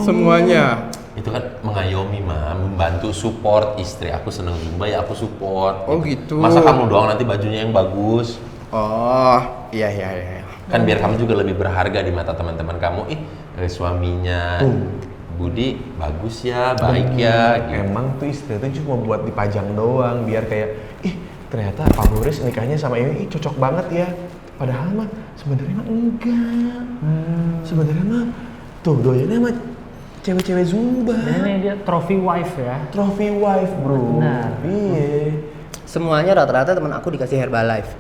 Semuanya. Itu kan mengayomi, Ma, membantu support istri aku seneng Zumba ya aku support. Oh, gitu. Masa kamu doang nanti bajunya yang bagus? Oh, iya. Kan biar kamu juga lebih berharga di mata teman-teman kamu. Suaminya Budi bagus ya, baik ya. Gitu. Emang tuh istri itu cuma buat dipajang doang, biar kayak ternyata Pak Boris nikahnya sama ini cocok banget ya. Padahal mah sebenarnya mah enggak. Sebenarnya mah tuh doyannya mah cewek-cewek Zumba. Ini dia trophy wife ya. Trophy wife, bro. Benar. Iya. Semuanya rata-rata teman aku dikasih Herbalife.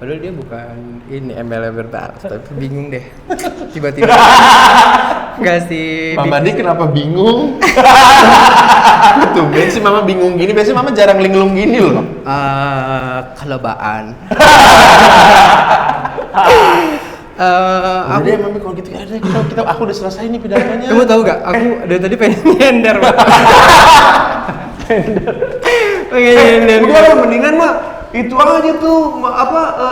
Padahal dia bukan ini MLM Herbalife, tapi bingung deh. Tiba-tiba ngasih Mama dia kenapa bingung? Tumben sih Mama bingung gini. Biasanya Mama jarang linglung gini loh. kelebaan. Udah deh Mami kalau gitu ya udah aku udah selesai nih pidatonya. Kamu tahu gak? Aku dari tadi pengen nyender banget. Pengen nyender. Udah mendingan mah itu aja tuh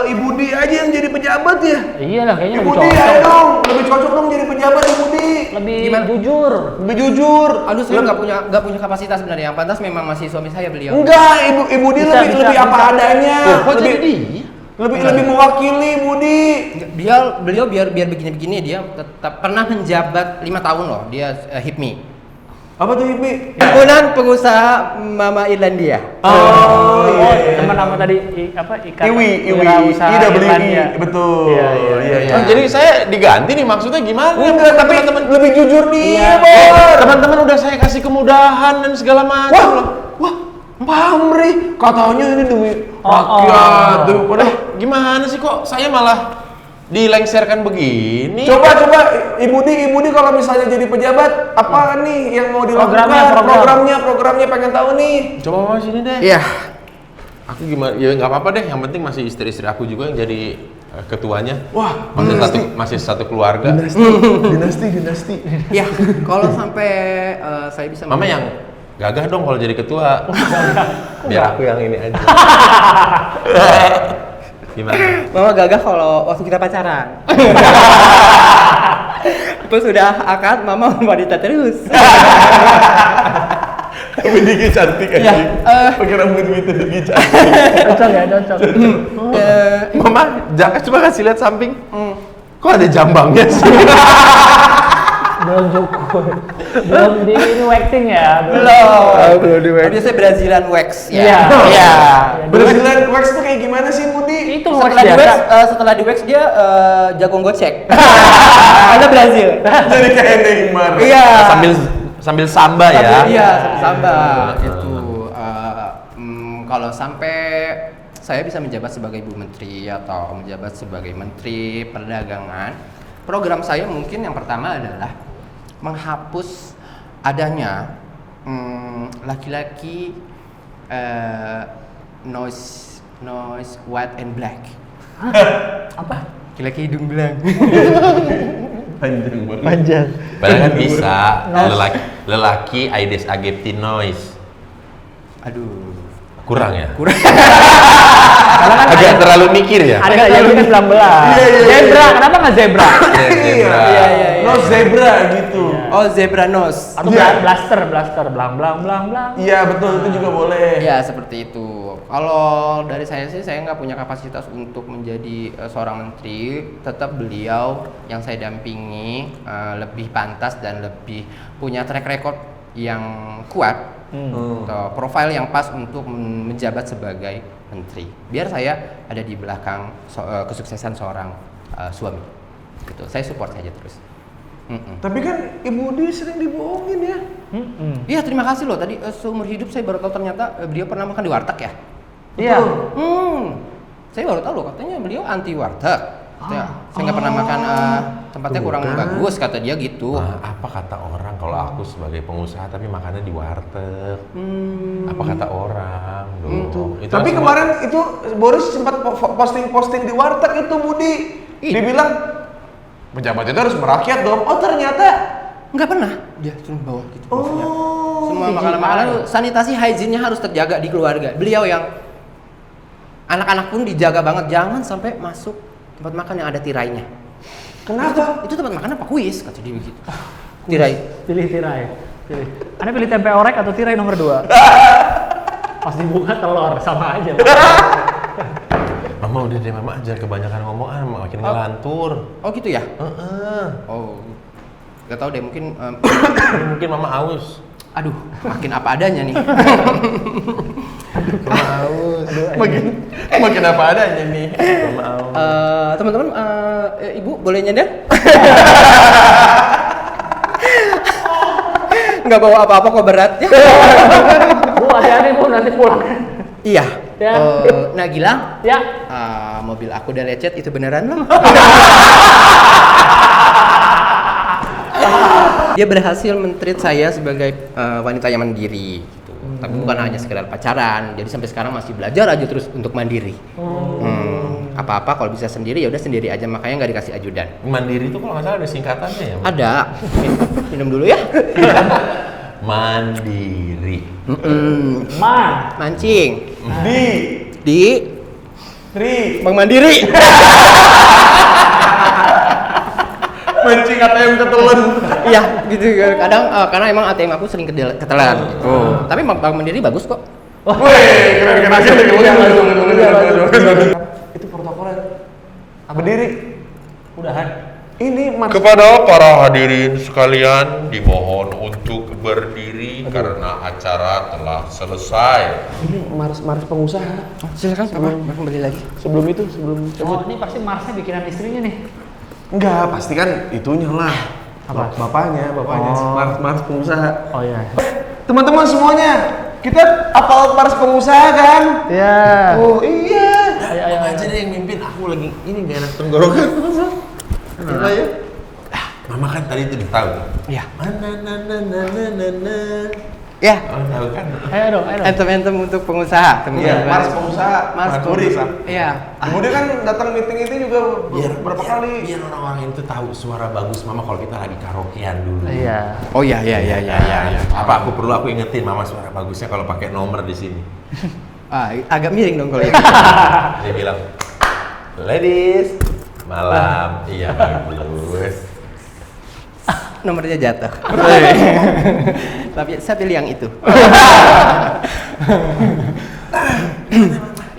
Ibu Di aja yang jadi pejabat ya. Iya lah, kayaknya Ibu lebih Di ayo cocok. dong, lebih cocok dong jadi pejabat Ibu Di. Lebih Gimana? jujur. Lebih jujur. Aduh, saya nggak punya kapasitas sebenarnya. Yang pantas memang masih suami saya beliau. Enggak, Ibu Di Bisa, lebih bisa, lebih apa bisa. adanya. Kok lebih jadi lebih mewakili Budi. Beliau biar begini-begini dia tetap pernah menjabat 5 tahun loh. Dia HIPMI. Apa tuh HIPMI? Himpunan Pengusaha Mama Irlandia. Oh iya. Teman nama tadi ikan Iwi, Wirausaha IWI, Irlandia. betul. iya. Oh, jadi saya diganti nih maksudnya gimana? Enggak, tapi teman-teman lebih jujur nih, Iya. Bor. teman-teman udah saya kasih kemudahan dan segala macam loh. Wah, pamrih. Katanya ini demi Oh, rakyat. Demi padahal Gimana sih kok saya malah dilengserkan begini? Coba Ibu Di kalau misalnya jadi pejabat apa nih yang mau dilakukan? Programnya pengen tahu nih. Coba Mama sini deh. Iya. Aku gimana? Ya nggak apa-apa deh. Yang penting masih istri-istri aku juga yang jadi ketuanya. Wah, Masih satu keluarga. dinasti. Ya, kalau sampai saya bisa Mama yang gagah dong kalau jadi ketua. Biar aku yang ini aja. Gimana? Mama gagah kalau waktu kita pacaran. Terus udah akad, Mama wanita terus. Tapi Diki cantik Ya, aja. Pakai rambut gitu Diki cantik. Cocok ya, cocok. Mama, jangan coba kasih lihat samping. Kok ada jambangnya sih? Belum cukup. Belum di ini waxing ya. Belum. di wax. Biasanya Brazilian wax ya. Iya. Iya. Brazilian wax tuh kayak gimana sih Budi? Itu wax Setelah di wax, biasa. setelah di wax dia jagung gocek. Ada Brazil. Jadi kayak Neymar. Iya. Sambil samba ya. Iya, samba itu. Kalau sampai saya bisa menjabat sebagai Ibu Menteri atau menjabat sebagai Menteri Perdagangan, program saya mungkin yang pertama adalah menghapus adanya laki-laki noise white and black. Apa? Laki-laki hidung belang. Panjang banget. Panjang. Padahal kan bisa lelaki Aedes aegypti noise. Aduh. Kurang ya? Kurang. Agak terlalu mikir ya? Ada nggak jadi kan belang-belang. Zebra, kenapa nggak zebra? Zebra. Iya. No zebra gitu. Oh, zebra nose. Atau blaster, belang. Iya betul, itu juga boleh. Ya seperti itu. Kalau dari saya sih, saya nggak punya kapasitas untuk menjadi seorang menteri. Tetap beliau yang saya dampingi lebih pantas dan lebih punya track record yang kuat, atau profil yang pas untuk menjabat sebagai menteri. Biar saya ada di belakang kesuksesan seorang suami. Gitu. Saya support saja terus. Tapi kan Ibu Di sering dibohongin ya. Iya, terima kasih loh. Tadi seumur hidup saya baru tahu ternyata beliau pernah makan di warteg ya. Iya. Saya baru tahu loh, katanya beliau anti warteg. Saya nggak pernah makan tempatnya kurang bagus, kata dia gitu. Apa kata orang kalau aku sebagai pengusaha tapi makannya di warteg? Apa kata orang? Itu Tapi kan kemarin itu Boris sempat posting di warteg itu Budi. Dibilang pejabat itu harus merakyat dong. Oh ternyata Nggak pernah, dia cuma bawa gitu. maksudnya. Semua CGI. makanan-makanan sanitasi hygiene-nya harus terjaga di keluarga. Beliau yang anak-anak pun dijaga banget, jangan sampai masuk tempat makan yang ada tirainya. kenapa? Itu tempat makan apa kuis, kata dia begitu. Tirai. Pilih tirai. Pilih. Anda pilih tempe orek atau tirai nomor 2? Pas dibuka telur, sama aja. Mama udah deh, Mama aja kebanyakan ngomong makin ngelantur. Oh gitu ya? Heeh. Oh, nggak tahu deh, mungkin Mungkin Mama aus. aduh, makin apa adanya nih. Mama aus. Makin apa adanya nih. Mama aus. Teman-teman, Ibu boleh nyender? Nggak bawa apa-apa kok, berat. Bu, hati-hati Bu, nanti pulang. Iya. Ya. Nagila, Ya. mobil aku udah lecet, itu beneran loh. Dia berhasil men-treat saya sebagai wanita yang mandiri gitu. Tapi bukan hanya sekedar pacaran, jadi sampai sekarang masih belajar aja terus untuk mandiri. Apa-apa kalau bisa sendiri ya udah sendiri aja, makanya nggak dikasih ajudan. Mandiri itu kalau nggak salah ada singkatannya ya? Ada. Minum dulu ya. Mandiri. Mancing di Bang Mandiri. Mancing ATM ketelan. Iya, gitu. Kadang karena emang ATM aku sering ketelan gitu. Tapi Bang Mandiri bagus kok. Wih, keren aja nih. Itu protokolnya. Berdiri. Udahan. Ini Kepada para hadirin sekalian, dimohon untuk berdiri karena acara telah selesai. ini Mars pengusaha. Silakan Pak, kembali lagi. Sebelum Oh, ini pasti Marsnya bikinan istrinya nih. enggak, pasti kan itunya lah. Apa? Bapaknya. Mars pengusaha. Oh iya. Teman-teman semuanya, kita apal Mars pengusaha kan? Iya. Oh iya. Ayo. Aja deh yang mimpin, aku lagi ini gak enak tenggorokan. Gila ya. Mama kan tadi itu udah tahu. Iya. Na. Ya. Oh, tahu kan? Ayo dong. Entem-entem untuk pengusaha, Iya, teman-teman. Mars pengusaha. Mars Boris. Iya. Kemudian kan datang meeting itu juga berapa kali? Biar orang-orang itu tahu suara bagus Mama kalau kita lagi karaokean dulu. Iya. Oh iya. Apa aku perlu ingetin Mama suara bagusnya kalau pakai nomor di sini. Agak miring dong kalau itu. Dia bilang, ladies, malam. Iya bagus. nomornya jatuh. Tapi saya pilih yang itu.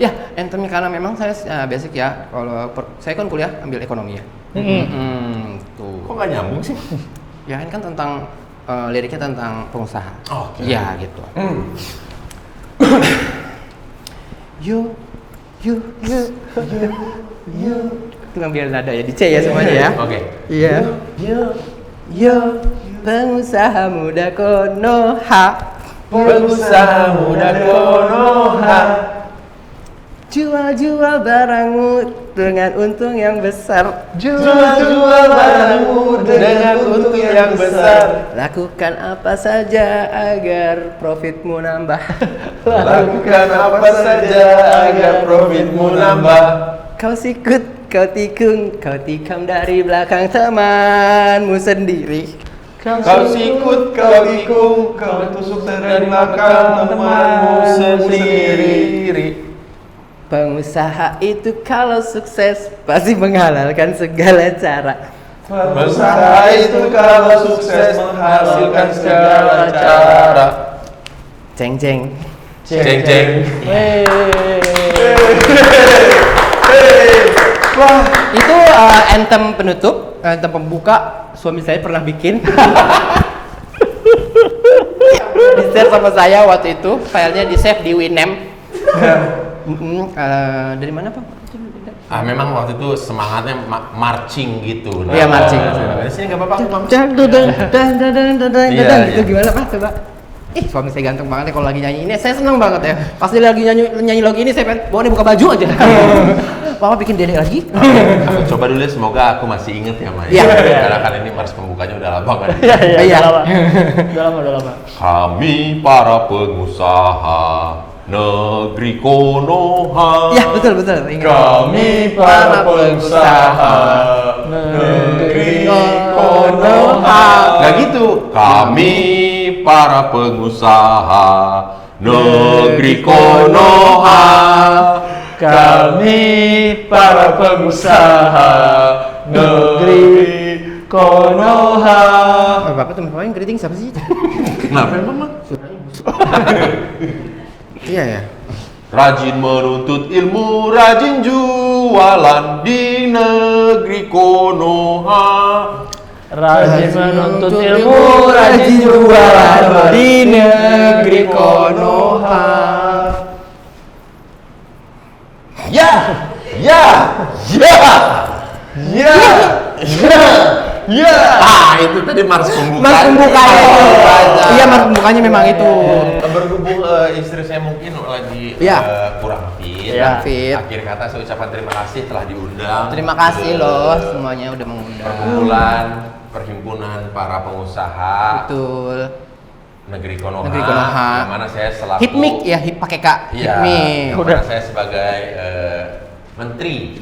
Ya, entemnya karena memang saya basic ya. Kalau saya kan kuliah ambil ekonomi ya. Tuh. Kok nggak nyambung sih? Ya kan tentang liriknya tentang pengusaha. Oke. Ya gitu. You. Itu ngambil nada ya di C ya semuanya ya. Oke. Iya. Yo, pengusaha muda Konoha. Pengusaha muda Konoha, Jual barangmu dengan untung yang besar. jual barangmu dengan untung yang besar. Lakukan apa saja agar profitmu nambah. Lakukan apa saja agar profitmu nambah. Kau sikut, kau tikung, kau tikam dari belakang temanmu sendiri. Kau sikut, kau tikung, kau tusuk dari belakang temanmu sendiri. Pengusaha itu kalau sukses pasti menghalalkan segala cara. Pengusaha itu kalau sukses menghasilkan segala cara. Ceng ceng. Jeng. Wah, itu anthem penutup, anthem pembuka. Suami saya pernah bikin. Di-share sama saya waktu itu, filenya di-save di Winem. Dari mana Pak? Memang waktu itu semangatnya marching gitu. Iya, marching. Di sini nggak apa-apa, aku paham. Iya, itu gimana Pak? Coba. Suami saya ganteng banget ya kalau lagi nyanyi ini. Saya seneng banget ya. Pasti lagi nyanyi lagu ini saya pengen bawa nih buka baju aja. Papa bikin dedek lagi. Aku coba dulu ya, semoga aku masih inget ya, Mai. Iya. Karena kan ini mars pembukanya udah lama kan. Iya. Udah lama. Kami para pengusaha negeri Konoha. Iya, betul. Ingat. Kami para pengusaha negeri Konoha. Nggak gitu. Kami para pengusaha negeri Konoha. Kami para pengusaha negeri Konoha. Bapak tuh main keriting siapa sih? Kenapa emang, Mak? Iya ya. Rajin menuntut ilmu, rajin jualan di negeri Konoha. Rajin menuntut ilmu, rajin jualan di negeri Konoha. Ya. Itu tadi mars pembukanya. Mars pembukanya. Iya, mars pembukanya memang itu. Berhubung istri saya mungkin lagi kurang fit. Fit. Akhir kata saya ucapkan terima kasih telah diundang. Terima kasih loh semuanya udah mengundang. Perkumpulan perhimpunan para pengusaha Betul. negeri Konoha. Negeri Konoha. Yang mana saya selaku Hipmik ya, pakai K. Iya. Hipmik. Yang mana saya sebagai Menteri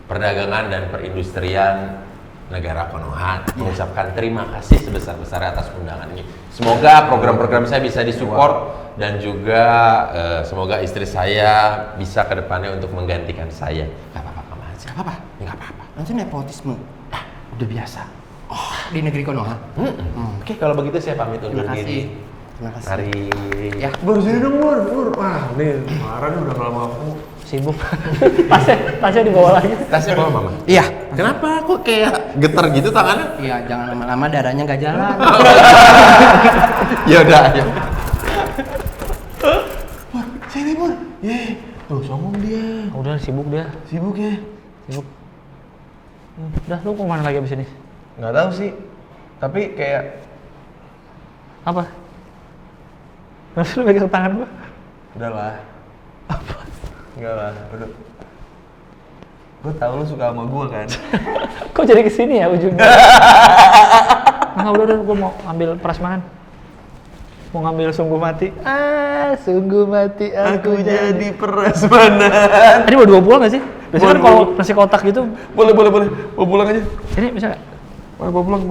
Perdagangan dan Perindustrian Negara Konoha mengucapkan terima kasih sebesar-besarnya atas undangan ini. Semoga program-program saya bisa disupport dan juga semoga istri saya bisa ke depannya untuk menggantikan saya. Gak apa-apa, Mas. Gak apa-apa. Gak apa-apa. Nanti nepotisme Udah biasa. di negeri Konoha. Oke, kalau begitu saya pamit undur Terima kasih. diri. Terima kasih. Mari. Ya. Bur, sini dong, Bur. Wah, nih marah nih udah lama aku. sibuk. Tasnya dibawa lagi. Tasnya bawa Mama. Iya. Kenapa kok kayak getar gitu tangannya? Iya, jangan lama-lama darahnya nggak jalan. Ya udah, ayo. Sini, Bur. Ye, tuh sombong dia. Udah sibuk dia. Sibuk ya? Sibuk. Udah lu kemana lagi abis ini? Nggak tahu sih. Tapi kayak Apa? Terus lu pegang tangan gua? udahlah. Apa? Enggak lah, udah. Gue tahu lu suka sama gue kan. Kok jadi kesini ya ujungnya? Enggak, udah, gua mau ambil prasmanan. Mau ngambil sungguh mati. Sungguh mati Aku jadi prasmanan. Ini mau dibawa pulang gak sih? Biasanya kan Boleh, kalau boleh. nasi kotak gitu. Boleh. Bawa pulang aja. Ini bisa gak? Boleh, bawa pulang.